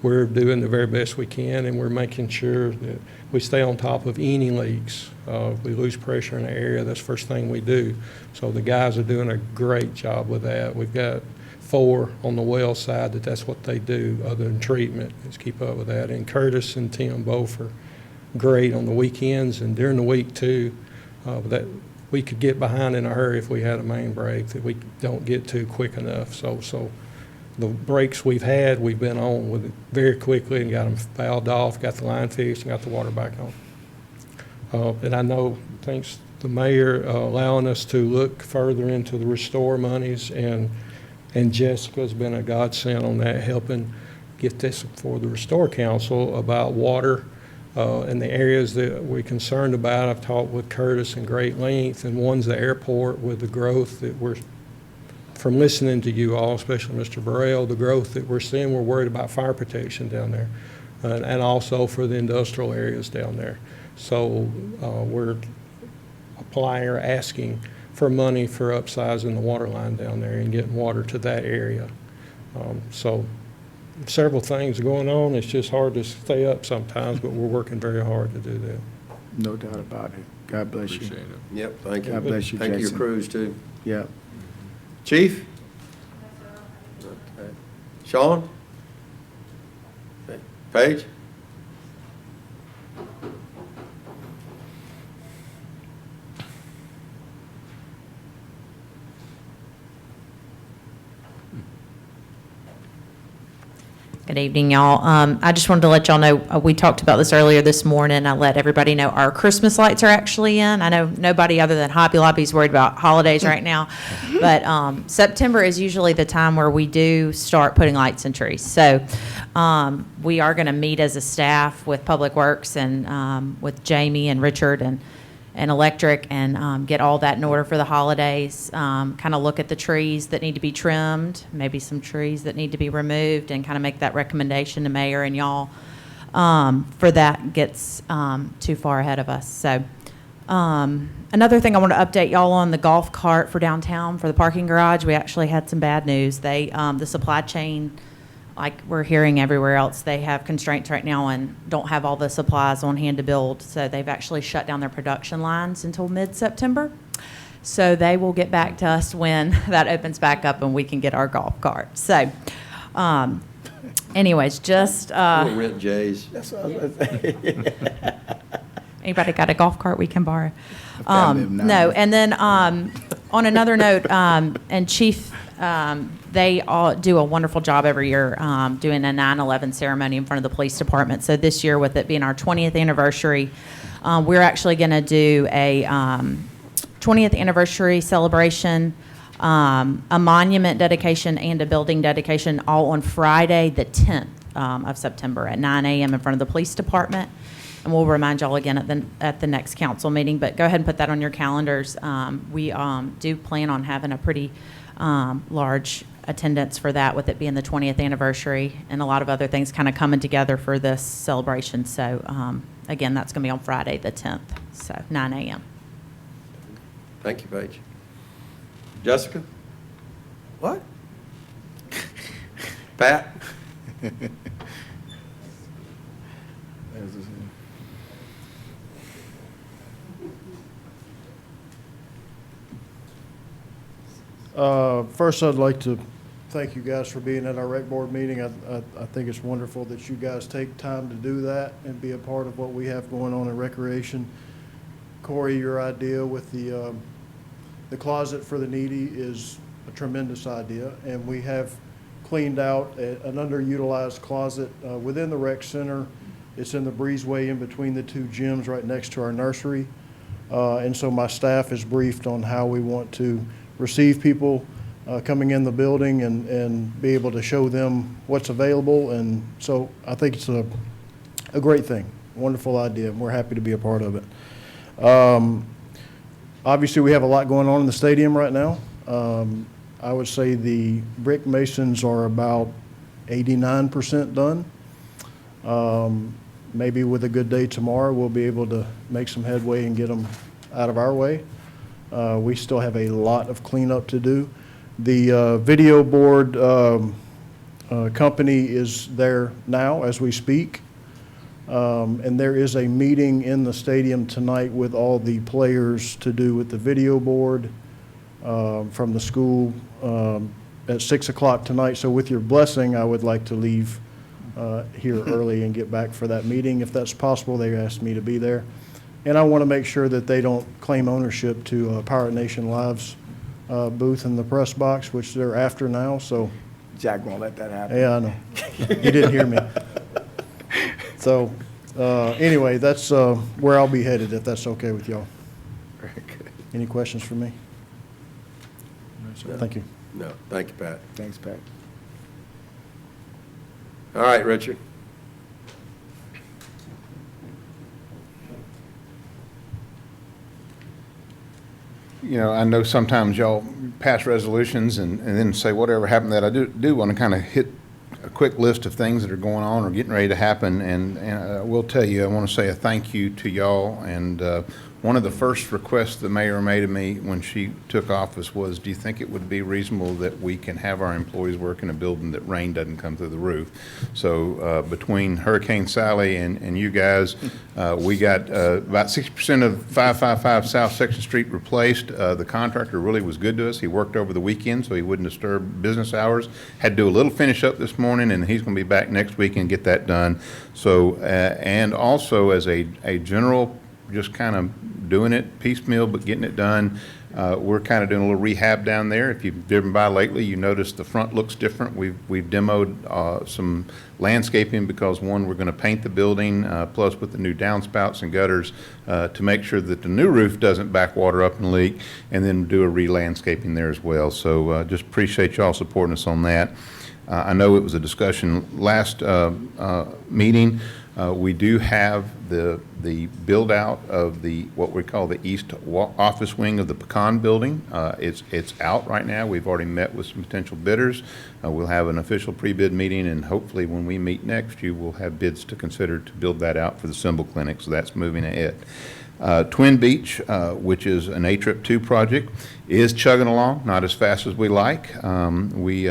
we're doing the very best we can, and we're making sure that we stay on top of any leaks. If we lose pressure in the area, that's the first thing we do. So the guys are doing a great job with that. We've got 4 on the well side that's what they do other than treatment, is keep up with that. And Curtis and Tim both are great on the weekends and during the week too. That we could get behind in a hurry if we had a main break that we don't get to quick enough. So the breaks we've had, we've been on with it very quickly and got them fouled off, got the line fixed, and got the water back on. And I know, thanks to the mayor allowing us to look further into the restore monies, and Jessica's been a godsend on that, helping get this for the Restore Council about water and the areas that we're concerned about. I've talked with Curtis in great length, and one's the airport with the growth that we're, from listening to you all, especially Mr. Burrell, the growth that we're seeing, we're worried about fire protection down there, and also for the industrial areas down there. So we're applying or asking for money for upsizing the water line down there and getting water to that area. So several things going on. It's just hard to stay up sometimes, but we're working very hard to do that. No doubt about it. God bless Appreciate you. it. Yep, thank you. God bless you, Thank you, your Jason. crews, too. Yeah. Chief? Okay. Sean? Okay. Paige? Good evening, y'all. I just wanted to let y'all know, we talked about this earlier this morning. I let everybody know our Christmas lights are actually in. I know nobody other than Hobby Lobby is worried about holidays right now, but September is usually the time where we do start putting lights in trees. So we are going to meet as a staff with Public Works and with Jamie and Richard and Electric, and get all that in order for the holidays, kind of look at the trees that need to be trimmed, maybe some trees that need to be removed, and kind of make that recommendation to Mayor and y'all for that gets too far ahead of us. So Another thing I want to update y'all on, the golf cart for downtown for the parking garage. We actually had some bad news. The supply chain, like we're hearing everywhere else, they have constraints right now and don't have all the supplies on hand to build. So they've actually shut down their production lines until mid-September. So they will get back to us when that opens back up and we can get our golf cart. So, anyways, just We'll rent Jay's. That's what I was gonna say. anybody got a golf cart we can borrow? family of 9. No, and then on another note, and Chief, they all do a wonderful job every year doing a 9/11 ceremony in front of the police department. So this year, with it being our 20th anniversary, we're actually going to do a 20th anniversary celebration, a monument dedication, and a building dedication, all on Friday, the 10th of September at 9 a.m. in front of the police department. And we'll remind y'all again at the next council meeting, but go ahead and put that on your calendars. We do plan on having a pretty large attendance for that, with it being the 20th anniversary and a lot of other things kind of coming together for this celebration. So again, that's going to be on Friday the 10th, so 9 a.m. Thank you, Paige. Jessica? What? Pat? First, I'd like to thank you guys for being at our rec board meeting. I think it's wonderful that you guys take time to do that and be a part of what we have going on in recreation. Corey, your idea with the closet for the needy is a tremendous idea, and we have cleaned out an underutilized closet within the rec center. It's in the breezeway in between the two gyms right next to our nursery. And so my staff is briefed on how we want to receive people coming in the building and be able to show them what's available. And so I think it's a great thing, wonderful idea, and we're happy to be a part of it. Obviously, we have a lot going on in the stadium right now. I would say the brick masons are about 89% done. Maybe with a good day tomorrow, we'll be able to make some headway and get them out of our way. We still have a lot of cleanup to do. The video board company is there now as we speak. And there is a meeting in the stadium tonight with all the players to do with the video board from the school at 6 o'clock tonight. So with your blessing, I would like to leave here early and get back for that meeting. If that's possible, they asked me to be there. And I want to make sure that they don't claim ownership to Pirate Nation Live's booth in the press box, which they're after now, so. Jack won't let that happen. Yeah, I know. You didn't hear me. So, anyway, that's where I'll be headed, if that's okay with y'all. Very good. Any questions for me? No. Thank you. No, thank you, Pat. Thanks, Pat. All right, Richard. You know, I know sometimes y'all pass resolutions and then say whatever happened that I do want to kind of hit a quick list of things that are going on or getting ready to happen. And I will tell you, I want to say a thank you to y'all. And one of the first requests the mayor made of me when she took office was, do you think it would be reasonable that we can have our employees work in a building that rain doesn't come through the roof? So between Hurricane Sally and you guys, we got about 60% of 555 South Section Street replaced. The contractor really was good to us. He worked over the weekend so he wouldn't disturb business hours. Had to do a little finish up this morning, and he's going to be back next week and get that done. So, and also as a general, just kind of doing it piecemeal, but getting it done. We're kind of doing a little rehab down there. If you've driven by lately, you notice the front looks different. We've demoed some landscaping because, one, we're going to paint the building, plus with the new downspouts and gutters to make sure that the new roof doesn't backwater up and leak, and then do a re-landscaping there as well. So just appreciate y'all supporting us on that. I know it was a discussion last meeting. We do have the build out of what we call the east office wing of the Pecan building. It's out right now. We've already met with some potential bidders. We'll have an official pre-bid meeting, and hopefully when we meet next, you will have bids to consider to build that out for the Symbol Clinic. So that's moving ahead. Twin Beach, which is an A-Trip 2 project, is chugging along, not as fast as we like. We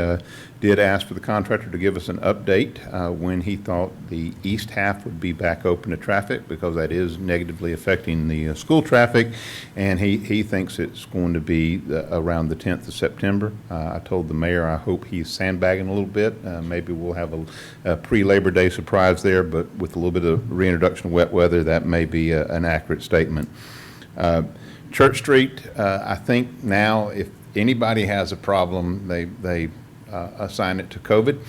did ask for the contractor to give us an update when he thought the east half would be back open to traffic, because that is negatively affecting the school traffic, and he thinks it's going to be around the 10th of September. I told the mayor I hope he's sandbagging a little bit. Maybe we'll have a pre-Labor Day surprise there, but with a little bit of reintroduction of wet weather, that may be an accurate statement. Church Street, I think now if anybody has a problem, they assign it to COVID.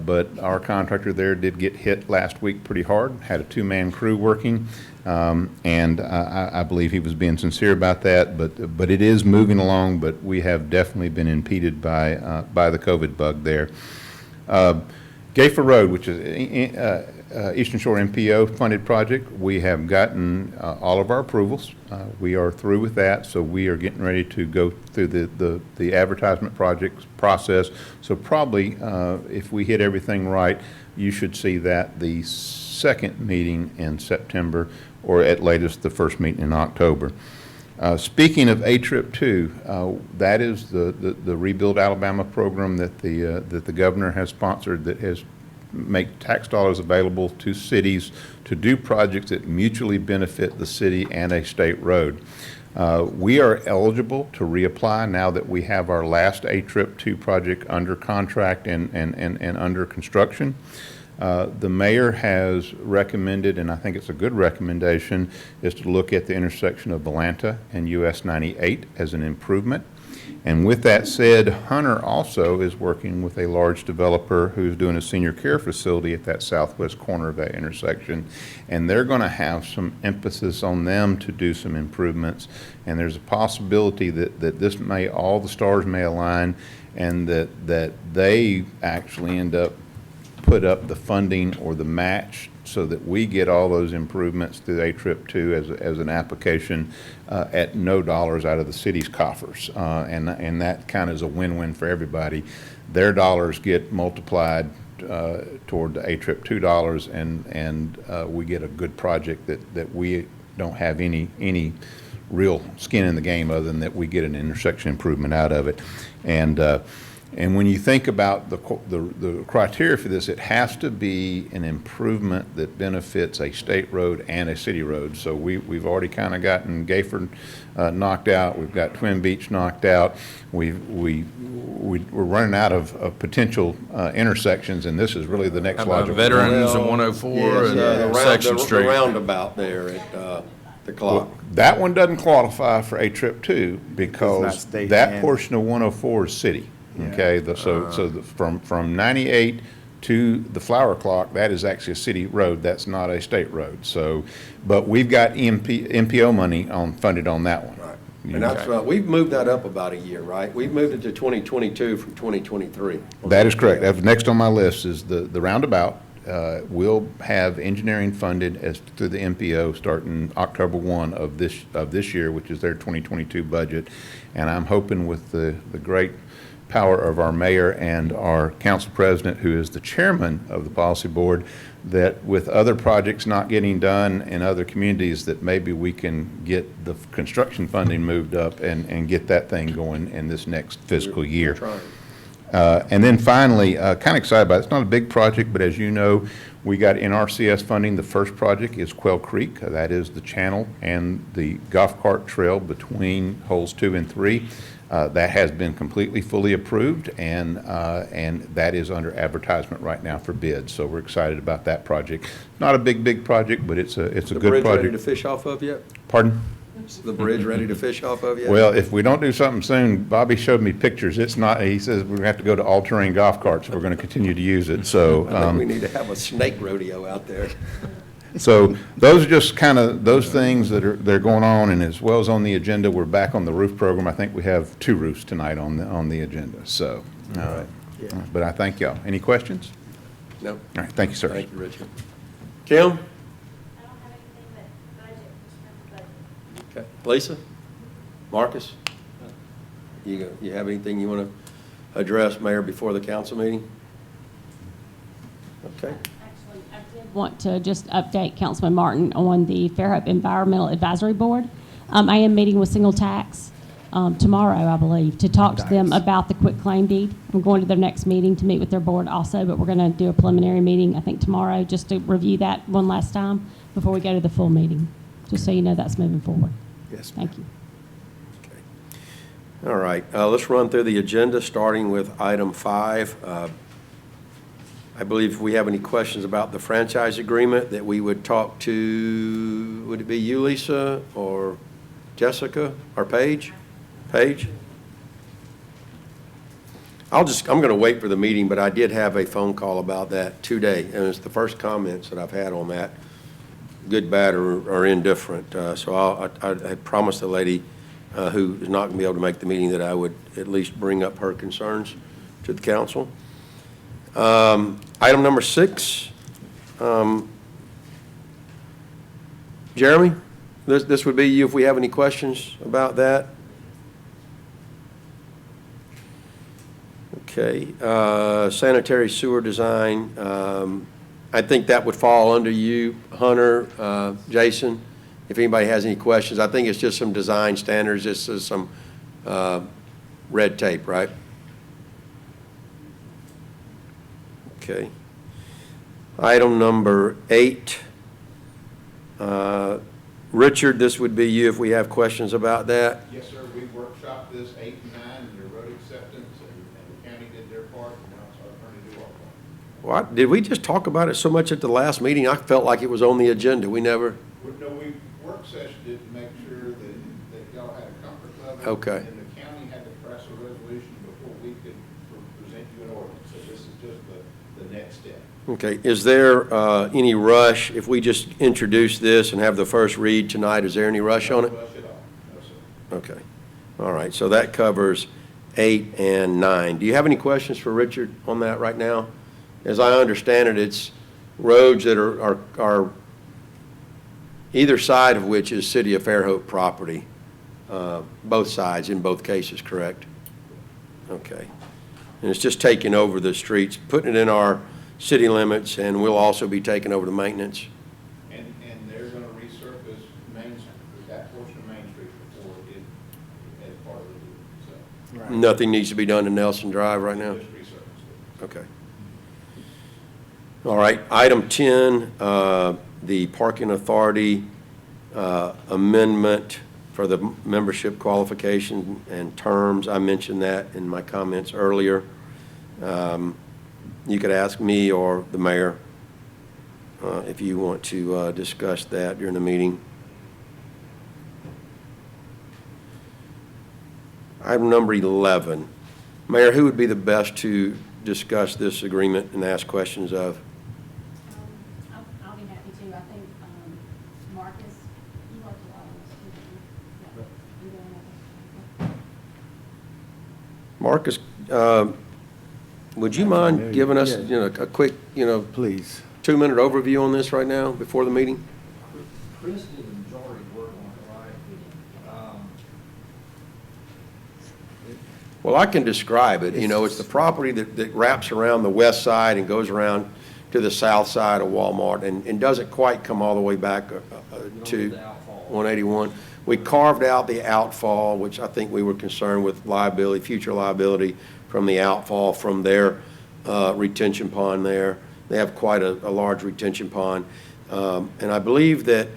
But our contractor there did get hit last week pretty hard, had a two-man crew working, and I believe he was being sincere about that, but it is moving along, but we have definitely been impeded by the COVID bug there. Gayfer Road, which is Eastern Shore MPO funded project, we have gotten all of our approvals. We are through with that, so we are getting ready to go through the advertisement project process. So probably, if we hit everything right, you should see that the second meeting in September, or at latest the first meeting in October. Speaking of A-Trip 2, that is the Rebuild Alabama program that the governor has sponsored, that has make tax dollars available to cities to do projects that mutually benefit the city and a state road. We are eligible to reapply now that we have our last A-Trip 2 project under contract and under construction. The mayor has recommended, and I think it's a good recommendation, is to look at the intersection of Volanta and US 98 as an improvement. And with that said, Hunter also is working with a large developer who's doing a senior care facility at that southwest corner of that intersection. And they're going to have some emphasis on them to do some improvements. And there's a possibility that this may, all the stars may align, and that they actually end up put up the funding or the match so that we get all those improvements through A-Trip 2 as an application at no dollars out of the city's coffers. And that kind of is a win-win for everybody. Their dollars get multiplied toward the A-Trip 2 dollars, and we get a good project that we don't have any real skin in the game other than that we get an intersection improvement out of it. And when you think about the criteria for this, it has to be an improvement that benefits a state road and a city road. So we've already kind of gotten Gayford knocked out. We've got Twin Beach knocked out. We're running out of potential intersections, and this is really the next logical. Veterans and 104 Yes, and Section Street. The roundabout there at the clock. Well, that one doesn't qualify for A-Trip 2 because state that and- portion of 104 is city. Okay, from 98 to the Flower Clock, that is actually a city road. That's not a state road. So, but we've got MPO money funded on that one. Right. And that's, we've moved that up about a year, right? We've moved it to 2022 from 2023. That is correct. That's next on my list is the roundabout. We'll have engineering funded as through the MPO starting October 1 of this year, which is their 2022 budget. And I'm hoping with the great power of our mayor and our council president, who is the chairman of the policy board, that with other projects not getting done in other communities, that maybe we can get the construction funding moved up and get that thing going in this next fiscal year. And then finally, kind of excited about it. It's not a big project, but as you know, we got NRCS funding. The first project is Quail Creek. That is the channel and the golf cart trail between holes 2 and 3. That has been completely fully approved, and that is under advertisement right now for bids. So we're excited about that project. Not a big project, but it's a good project. The bridge ready to fish off of yet? Pardon? Is the bridge ready to fish off of yet? Well, if we don't do something soon, Bobby showed me pictures. It's not. He says we're going to have to go to all-terrain golf carts if we're going to continue to use it. So I think we need to have a snake rodeo out there. So those are just kind of those things they're going on, and as well as on the agenda, we're back on the roof program. I think we have 2 roofs tonight on the agenda. So, Yeah. but I thank y'all. Any questions? No. All right, thank you, sir. Thank you, Richard. Kim? I don't have anything but budget, just have budget. Okay. Lisa? Marcus? You have anything you want to address, Mayor, before the council meeting? Okay. Actually, I did want to just update Councilman Martin on the Fairhope Environmental Advisory Board. I am meeting with Single Tax tomorrow, I believe, to talk to them about the quitclaim deed. I'm going to their next meeting to meet with their board also, but we're going to do a preliminary meeting, I think, tomorrow, just to review that one last time before we go to the full meeting, just so you know that's moving forward. Yes, ma'am. Thank you. All right, let's run through the agenda, starting with item 5. I believe if we have any questions about the franchise agreement, that we would talk to, would it be you, Lisa, or Jessica, or Paige? Paige? I'm going to wait for the meeting, but I did have a phone call about that today, and it's the first comments that I've had on that, good, bad, or indifferent. So I had promised the lady who is not going to be able to make the meeting that I would at least bring up her concerns to the council. Item number 6, Jeremy, this would be you if we have any questions about that. Okay, sanitary sewer design, I think that would fall under you, Hunter, Jason, if anybody has any questions. I think it's just some design standards, this is some red tape, right? Okay. Item number 8. Richard, this would be you if we have questions about that. Yes, sir. We workshopped this 8 and 9, and the road acceptance, and the county did their part, and now it's our turn to do our part. What, did we just talk about it so much at the last meeting? I felt like it was on the agenda. We never, No, we work sessioned it to make sure that y'all had a comfort level. Okay. And the county had to press a resolution before we could present you an ordinance. So this is just the next step. okay. Is there any rush if we just introduce this and have the first read tonight? Is there any rush on it? No rush at all. No, sir. Okay. All right. So that covers 8 and 9. Do you have any questions for Richard on that right now? As I understand it, it's roads that are either side of which is City of Fairhope property, both sides in both cases, correct? Okay. And it's just taking over the streets, putting it in our city limits, and we'll also be taking over the maintenance. And they're gonna resurface that portion of Main Street before it, as part of the deal, so. Nothing needs to be done to Nelson Drive right now? Just resurface it. Okay. All right, item 10, the parking authority amendment for the membership qualification and terms. I mentioned that in my comments earlier. You could ask me or the mayor if you want to discuss that during the meeting. Item number 11. Mayor, who would be the best to discuss this agreement and ask questions of? I'll be happy to. I think Marcus, you worked a lot on this. Marcus, would you mind giving us, a quick, Please. 2-minute overview on this right now before the meeting? Chris did the majority work on it, right? Well, I can describe it. It's the property that wraps around the west side and goes around to the south side of Walmart and doesn't quite come all the way back to 181. We carved out the outfall, which I think we were concerned with liability, future liability from the outfall from their retention pond there. They have quite a large retention pond. And I believe that,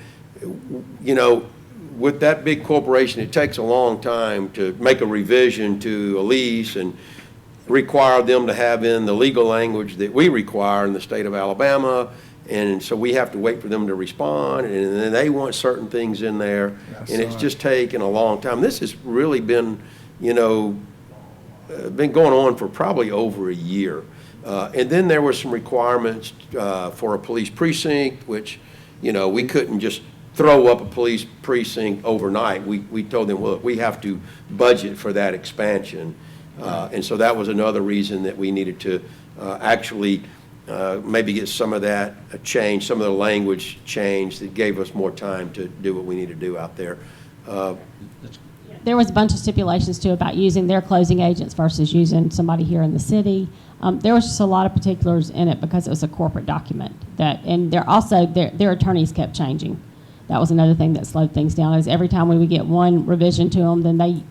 with that big corporation, it takes a long time to make a revision to a lease and require them to have in the legal language that we require in the state of Alabama. And so we have to wait for them to respond, and then they want certain things in there, and it's just taken a long time. This has really been, been going on for probably over a year. And then there were some requirements for a police precinct, which, we couldn't just throw up a police precinct overnight. We told them, well, we have to budget for that expansion. And so that was another reason that we needed to actually maybe get some of that changed, some of the language changed that gave us more time to do what we need to do out there. There was a bunch of stipulations too about using their closing agents versus using somebody here in the city. There was just a lot of particulars in it because it was a corporate document that, and they're also, their attorneys kept changing. That was another thing that slowed things down, is every time we would get one revision to them, then they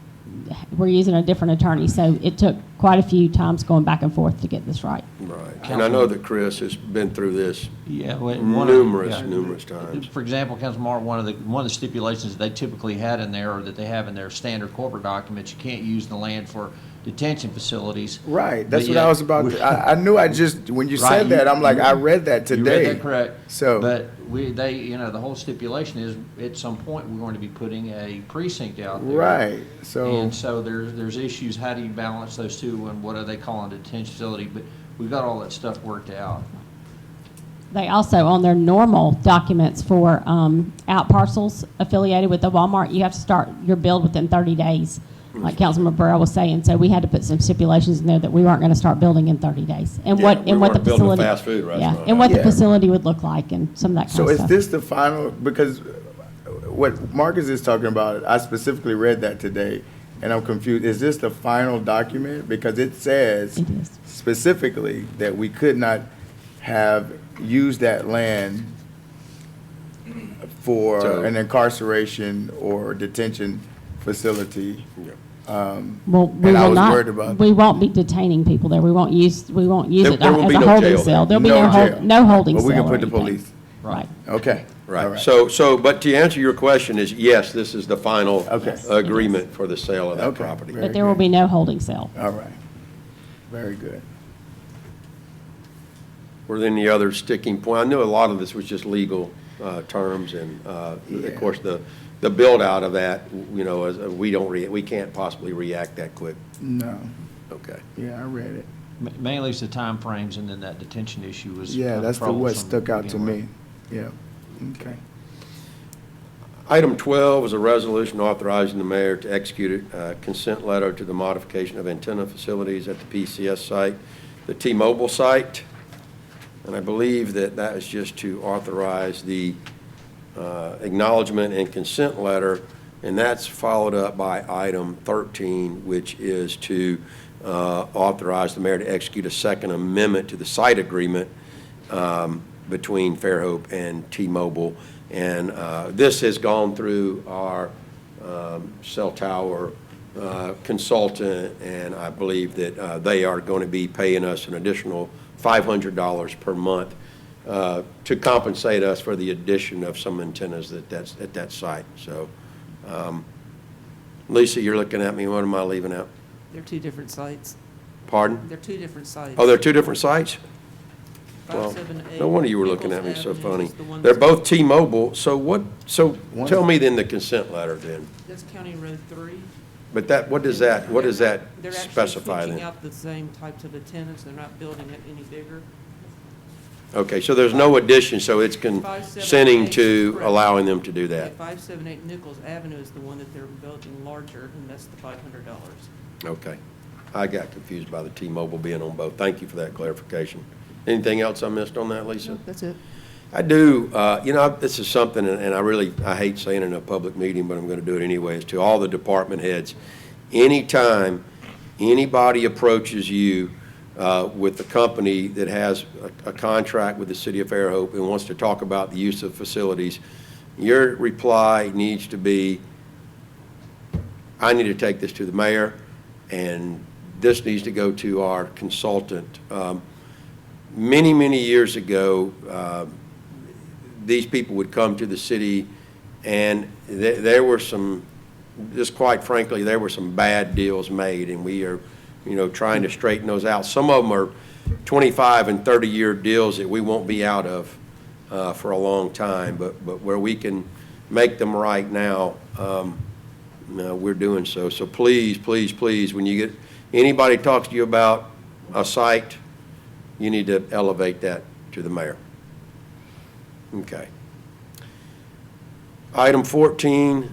were using a different attorney. So it took quite a few times going back and forth to get this right. Right. And I know that Chris has been through this Yeah, numerous times. For example, Councilman Martin, one of the stipulations they typically had in there, or that they have in their standard corporate documents, you can't use the land for detention facilities. Right, that's But what I yet- was about to, I knew when you Right, said that, I'm like, I read that You today. read that correct. So. But the whole stipulation is, at some point, we're going to be putting a precinct out there. Right, so. And so there's issues, how do you balance those two, and what are they calling a detention facility? But we've got all that stuff worked out. They also, on their normal documents for out parcels affiliated with the Walmart, you have to start your build within 30 days, like Councilman Burrell was saying. So we had to put some stipulations in there that we weren't going to start building in 30 days. And Yeah, what we and what the weren't building a facility, fast food restaurant. and what the Yeah. facility would look like, and some of that kind So of is stuff. this the final, because what Marcus is talking about, I specifically read that today, and I'm confused. Is this the final document? Because it says It is. specifically that we could not have used that land for So- an incarceration or detention facility. Well, we and I will was not. worried about- We won't be detaining people there. We won't use There- it there will as be a no holding jail cell. there. There'll be No jail. no holding But cell. we can or put the anything. police. Right. Okay. All Right. So, but to answer your question is, yes, this is the final Okay. agreement for the sale of that Okay. property. Very But there will good. be no holding cell. All right. Very good. Were there any other sticking point? I knew a lot of this was just legal terms, and Yeah. of course, the build-out of that, as we can't possibly react that quick. No. Okay. Yeah, I read it. Mainly it's the timeframes, and then that detention issue was. Yeah, that's what troublesome stuck out to begin with. me. Yeah. Okay. Item 12 is a resolution authorizing the mayor to execute a consent letter to the modification of antenna facilities at the PCS site, the T-Mobile site. And I believe that is just to authorize the acknowledgement and consent letter, and that's followed up by item 13, which is to authorize the mayor to execute a second amendment to the site agreement between Fairhope and T-Mobile. And this has gone through our cell tower consultant, and I believe that they are going to be paying us an additional $500 per month to compensate us for the addition of some antennas that's at that site. So, Lisa, you're looking at me. What am I leaving out? They're two different sites. Pardon? They're two different sites. Oh, they're two different sites? Well, 578 no wonder you were looking at me Nichols so Avenue funny. is the one They're that's- both T-Mobile, so tell me then the consent letter then. That's County Road 3. But what does that They're specify actually switching then? out the same types of antennas. They're not building it any bigger. Okay, so there's no addition, so it's consenting to allowing them to do that. 578 Nichols Avenue is the one that they're building larger, and that's the $500. Okay. I got confused by the T-Mobile being on both. Thank you for that clarification. Anything else I missed on that, Lisa? That's it. I do, this is something, and I hate saying it in a public meeting, but I'm going to do it anyways, to all the department heads. Anytime anybody approaches you with a company that has a contract with the city of Fairhope and wants to talk about the use of facilities, your reply needs to be, I need to take this to the mayor, and this needs to go to our consultant. Many, many years ago, these people would come to the city, and there were some, just quite frankly, there were some bad deals made, and we are, trying to straighten those out. Some of them are 25 and 30-year deals that we won't be out of for a long time, but where we can make them right now, we're doing so. So please, please, please, when you get, anybody talks to you about a site, you need to elevate that to the mayor. Okay. Item 14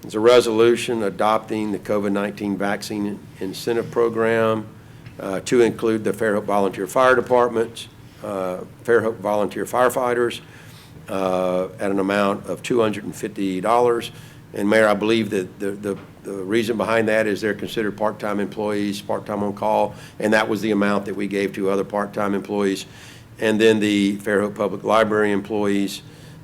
is a resolution adopting the COVID-19 vaccine incentive program to include the Fairhope Volunteer Fire Department, Fairhope Volunteer Firefighters at an amount of $250. And Mayor, I believe that the reason behind that is they're considered part-time employees, part-time on call, and that was the amount that we gave to other part-time employees. And then the Fairhope Public Library employees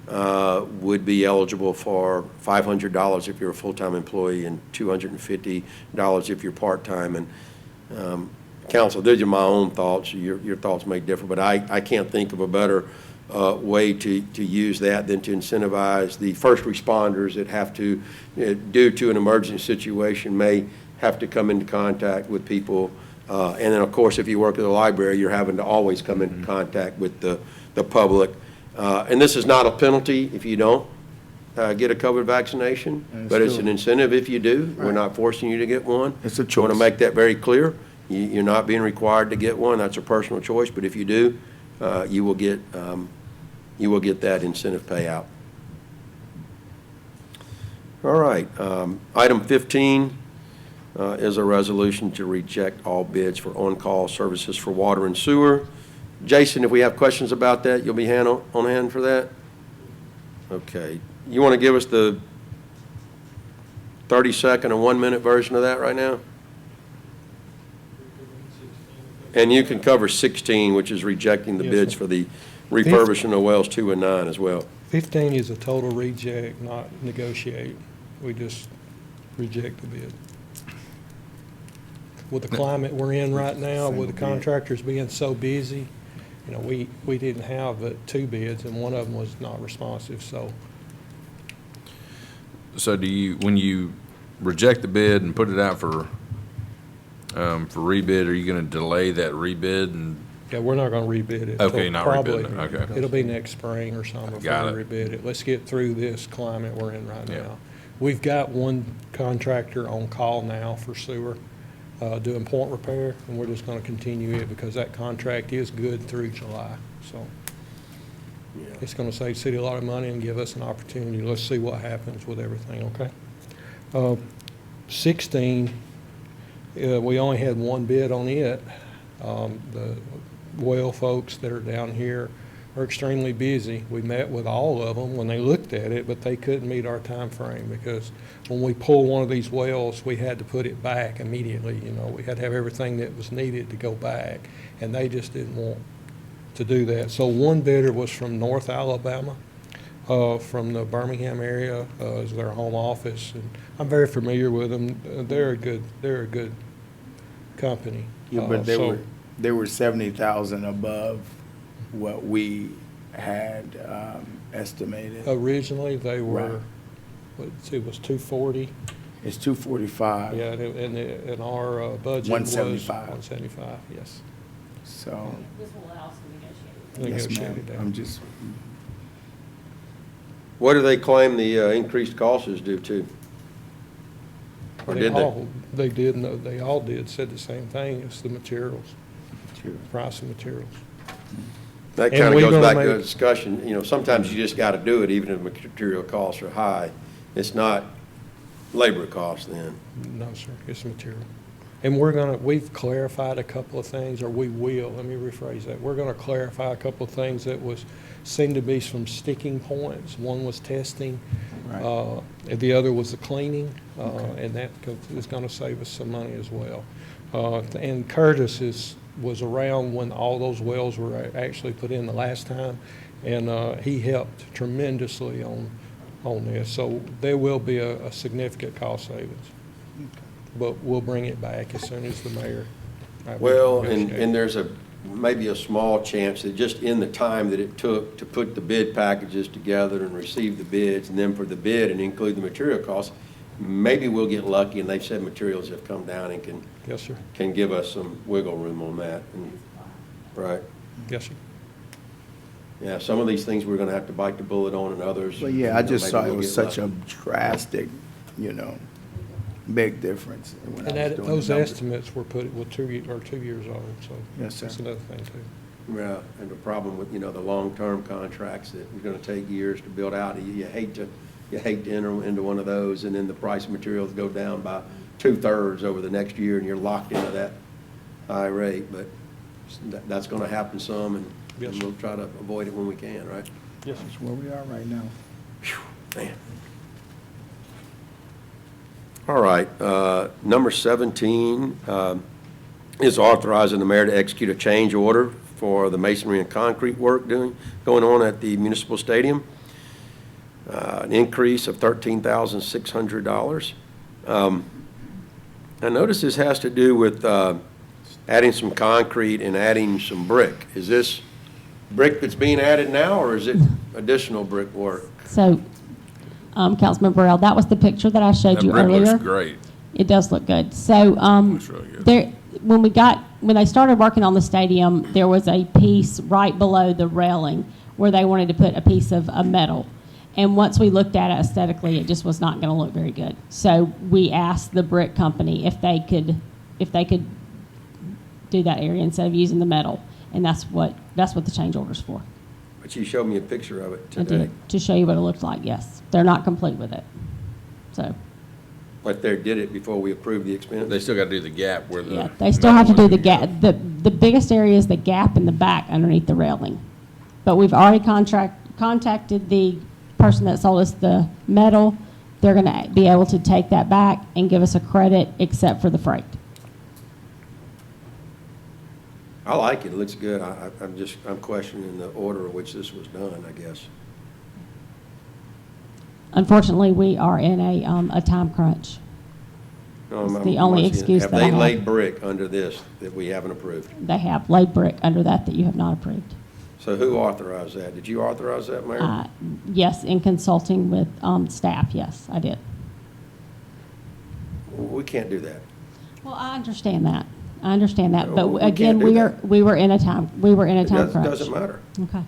would be eligible for $500 if you're a full-time employee and $250 if you're part-time. And council, these are my own thoughts. Your thoughts may differ, but I can't think of a better way to use that than to incentivize the first responders that have to, due to an emergency situation, may have to come into contact with people. And then, of course, if you work at the library, you're having to always come into contact with the public. And this is not a penalty if you don't get a COVID vaccination, but it's an incentive if you do. We're not forcing you to get one. It's a I want choice. to make that very clear. You're not being required to get one. That's a personal choice, but if you do, you will get that incentive payout. All right. Item 15 is a resolution to reject all bids for on-call services for water and sewer. Jason, if we have questions about that, you'll be on hand for that? Okay. You want to give us the 30-second and 1-minute version of that right now? And you can cover 16, which is rejecting the Yes, bids sir. for the refurbishing of wells 2 and 9 as well. 15 is a total reject, not negotiate. We just reject the bid. With the climate we're in right now, with the contractors being so busy, you know, we didn't have but 2 bids, and one of them was not responsive, so. So when you reject the bid and put it out for rebid, are you gonna delay that rebid and? Yeah, we're not gonna rebid it. Okay, till not probably- rebid it, okay. It'll be next spring or something Got before we it. rebid it. Let's get through this climate we're in right Yeah. now. We've got one contractor on call now for sewer, doing point repair, and we're just gonna continue it because that contract is good through July, so. It's gonna save the city a lot of money and give us an opportunity. Let's see what happens with everything, okay? 16, we only had 1 bid on it. The well folks that are down here are extremely busy. We met with all of them when they looked at it, but they couldn't meet our time frame because when we pull one of these wells, we had to put it back immediately. You know, we had to have everything that was needed to go back, and they just didn't want to do that. So one bidder was from North Alabama, from the Birmingham area, is their home office, and I'm very familiar with them. They're a good company. Yeah, but So- they were 70,000 above what we had estimated. Originally, they Right. were, it was 240. It's 245. Yeah, and our budget was 175. 175, yes. So, This will allow us to negotiate. yes, ma'am. Negotiated down. I'm just, What do they claim the increased cost is due to? Or did they? They did, no, they all did, said the same thing. It's the materials, price of materials. That And kind of we're goes gonna back to a make- discussion, you know, sometimes you just got to do it even if material costs are high. It's not labor costs then. No, sir, it's material. And we've clarified a couple of things, or we will, let me rephrase that. We're gonna clarify a couple of things that seemed to be some sticking points. One was testing, Right. and the other was the cleaning, and that is gonna save us some money as well. And Curtis was around when all those wells were actually put in the last time, and he helped tremendously on this. So there will be a significant cost savings. But we'll bring it back as soon as the mayor. Well, and there's maybe a small chance that just in the time that it took to put the bid packages together and receive the bids, and then for the bid and include the material costs, maybe we'll get lucky, and they've said materials have come down and Yes, sir. can give us some wiggle room on that. Right? Yes, sir. Yeah, some of these things we're gonna have to bite the bullet on, and others. but yeah, I just maybe saw it we'll was get such lucky. a drastic, big difference. when I And was doing the those numbers. estimates were put, were 2 years old, so. Yes, sir. That's another thing, too. Yeah, and the problem with, the long-term contracts that are gonna take years to build out, you hate to enter into one of those, and then the price of materials go down by 2/3 over the next year, and you're locked into that high rate, but that's gonna happen some, and Yes, sir. we'll try to avoid it when we can, right? Yes, sir. That's where we are right now. Man. All right, number 17, is authorizing the mayor to execute a change order for the masonry and concrete work going on at the municipal stadium. An increase of $13,600. I notice this has to do with adding some concrete and adding some brick. Is this brick that's being added now, or is it additional brick work? So, Councilman Burrell, that was the picture that I showed That you brick earlier. looks great. It does look good. So, Looks really good. when they started working on the stadium, there was a piece right below the railing where they wanted to put a piece of metal. And once we looked at it aesthetically, it just was not going to look very good. So we asked the brick company if they could do that area instead of using the metal, and that's what the change order's for. But you showed me a picture of it I today. did, to show you what it looked like. Yes, they're not complete with it. So But they did it before we approved the expense. They still got to do the gap where the. yeah, they still have to do metal the gap. The biggest area is the gap in the back underneath the railing. But we've already contacted the person that sold us the metal. They're going to be able to take that back and give us a credit except for the freight. I like it. It looks good. I'm questioning the order in which this was done, I guess. Unfortunately, we are in a time crunch. No, It's I'm the only wondering, excuse that I Have have. they laid brick under this that we haven't approved? They have laid brick under that you have not approved. So who authorized that? Did you authorize that, Mayor? Yes, in consulting with staff, yes, I did. We can't do that. Well, I understand that. But Well, we again, can't do we that. were in a time crunch. Doesn't matter. Okay.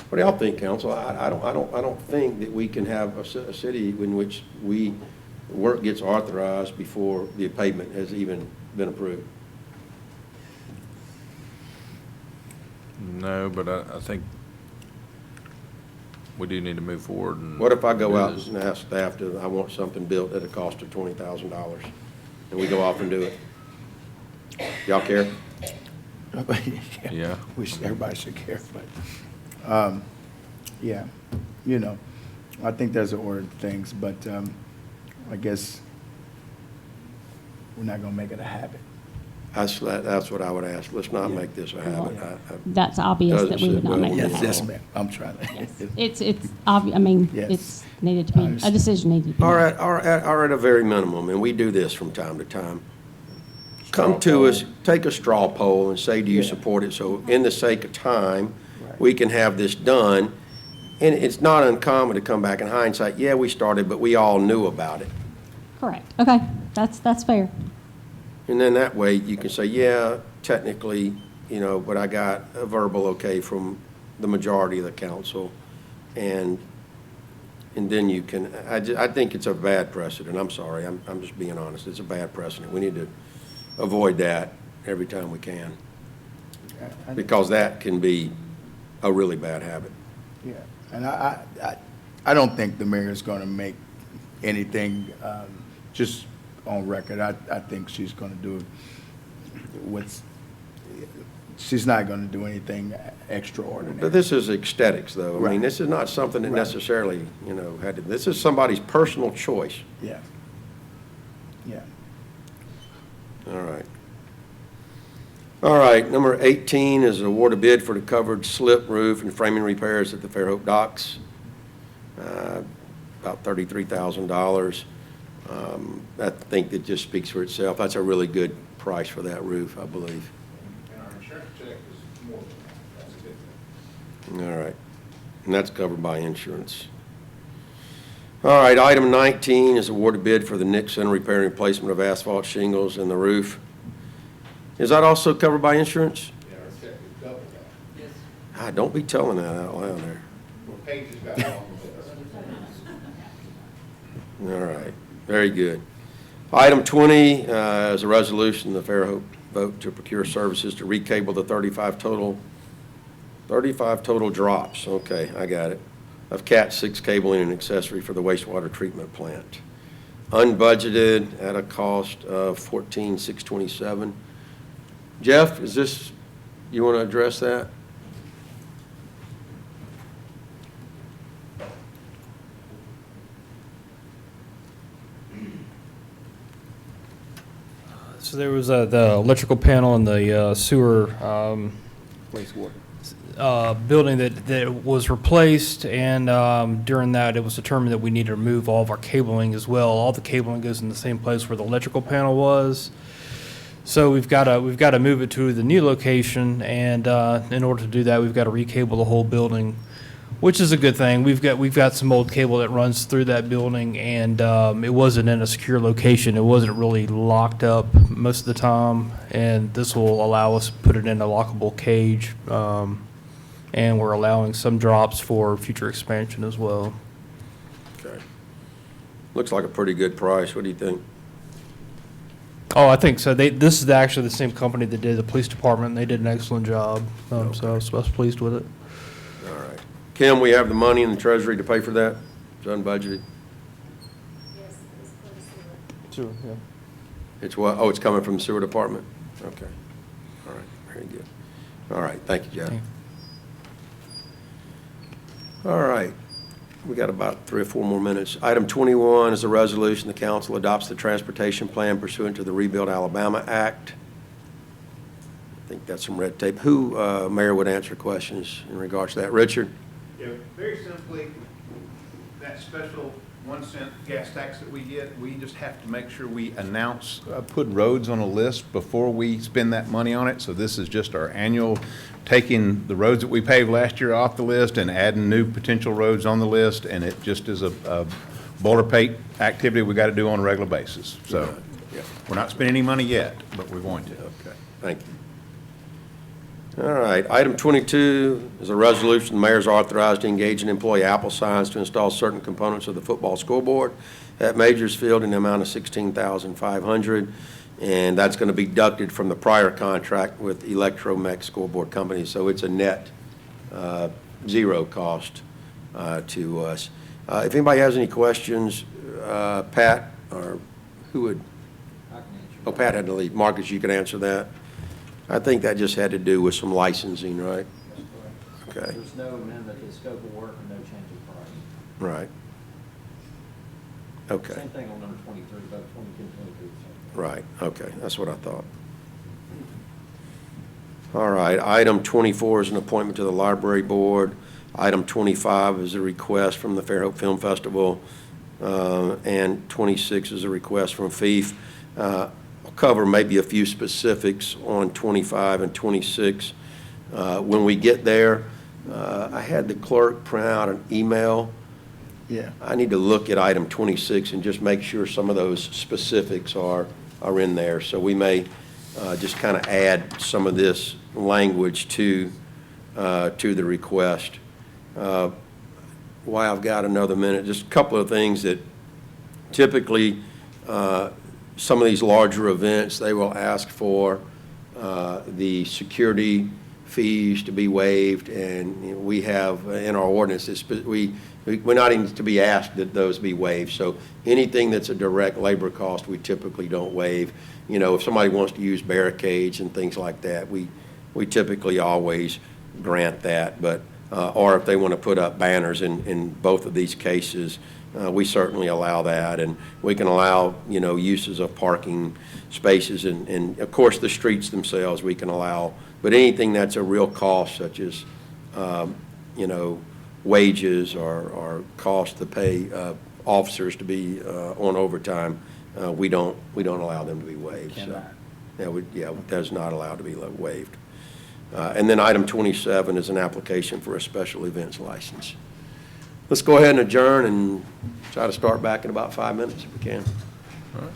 What do y'all think, council? I don't think that we can have a city in which work gets authorized before the payment has even been approved. No, but I think we do need to move forward and. What if I go do out this. and ask staff I want something built at a cost of $20,000, and we go off and do it? Y'all care? Yeah. Wish everybody should care, but, yeah, I think there's an order to things, but, I guess we're not gonna make it a habit. That's what I would ask. Let's not make this a habit. That's obvious that we would not make Doesn't that sit happen. well. Yes, ma'am, I'm trying to. Yes, it's obvious, I mean, Yes. it's needed to be, a decision needed to be. All made. right, at a very minimum, and we do this from time to time, come to us, take a straw poll and say, do you Yeah. support it? So in the sake of time, Right. we can have this done. And it's not uncommon to come back in hindsight, yeah, we started, but we all knew about it. Correct. Okay, that's fair. And then that way, you can say, yeah, technically, but I got a verbal okay from the majority of the council. And then you can, I think it's a bad precedent. I'm sorry, I'm just being honest. It's a bad precedent. We need to avoid that every time we can, because that can be a really bad habit. Yeah, and I don't think the mayor's gonna make anything, just on record. I think she's gonna do she's not gonna do anything extraordinary. But this is aesthetics, though. I mean, Right. this is not something that Right. necessarily, this is somebody's personal choice. Yeah, yeah. All right. All right, number 18 is award a bid for the covered slip roof and framing repairs at the Fairhope docks. About $33,000. I think that just speaks for itself. That's a really good price for that roof, I believe. And our insurance check is more than that. That's a good thing. All right, and that's covered by insurance. All right, item 19 is award a bid for the Nixon repair and replacement of asphalt shingles and the roof. Is that also covered by insurance? Yeah, our check is double that. Ah, don't be telling that out loud there. Well, Paige has got it on the list. All right, very good. Item 20 is a resolution, the Fairhope vote to procure services to recable the 35 total drops, okay, I got it, of Cat 6 cabling and accessory for the wastewater treatment plant. Unbudgeted at a cost of $14,627. Jeff, is this, you want to address that? So there was the electrical panel in the sewer building that was replaced, and during that, it was determined that we needed to remove all of our cabling as well. All the cabling goes in the same place where the electrical panel was. So we've got to move it to the new location, and in order to do that, we've got to recable the whole building, which is a good thing. We've got some old cable that runs through that building, and it wasn't in a secure location. It wasn't really locked up most of the time, and this will allow us to put it in a lockable cage, and we're allowing some drops for future expansion as well. Okay. Looks like a pretty good price. What do you think? Oh, I think so. This is actually the same company that did the police department, and they did an excellent job, so I was pleased with it. All right. Kim, we have the money in the treasury to pay for that? It's unbudgeted? Yes, it's for the sewer. Sure, yeah. It's what? Oh, it's coming from the sewer department? Okay. All right, very good. All right, thank you, Jeff. All right, we got about 3 or 4 more minutes. Item 21 is a resolution. The council adopts the transportation plan pursuant to the Rebuild Alabama Act. I think that's some red tape. Who, Mayor, would answer questions in regards to that? Richard? Yeah, very simply, that special 1-cent gas tax that we get, we just have to make sure we announce, put roads on a list before we spend that money on it. So this is just our annual, taking the roads that we paved last year off the list and adding new potential roads on the list, and it just is a boilerplate activity we got to do on a regular basis. So Yeah. we're not spending any money yet, but we're going to. Okay, thank you. All right, item 22 is a resolution. The mayor's authorized to engage and employ Apple Signs to install certain components of the football scoreboard at Majors Field in the amount of $16,500, and that's going to be deducted from the prior contract with Electromech Scoreboard Company, so it's a net zero cost to us. If anybody has any questions, Pat, or who would? I can answer. Oh, Pat had to leave. Marcus, you could answer that. I think that just had to do with some licensing, right? That's correct. Okay, There's no amendment to the scope of work and no change of price. right. Okay, Same thing on number 23, about 22, 23. right, okay, that's what I thought. All right, item 24 is an appointment to the library board. Item 25 is a request from the Fairhope Film Festival, and 26 is a request from FIF. I'll cover maybe a few specifics on 25 and 26 when we get there. I had the clerk print out an email. Yeah. I need to look at item 26 and just make sure some of those specifics are in there. So we may just kind of add some of this language to the request. While I've got another minute, just a couple of things that typically some of these larger events, they will ask for the security fees to be waived, and we have in our ordinances, we're not even to be asked that those be waived. So anything that's a direct labor cost, we typically don't waive. You know, if somebody wants to use barricades and things like that, we typically always grant that. But or if they want to put up banners in both of these cases, we certainly allow that, and we can allow, you know, uses of parking spaces, and of course the streets themselves we can allow, but anything that's a real cost, such as, you know, wages or cost to pay officers to be on overtime, we don't allow them to be waived. Cannot. So, does not allow to be waived. And then item 27 is an application for a special events license. Let's go ahead and adjourn and try to start back in about 5 minutes if we can. All right.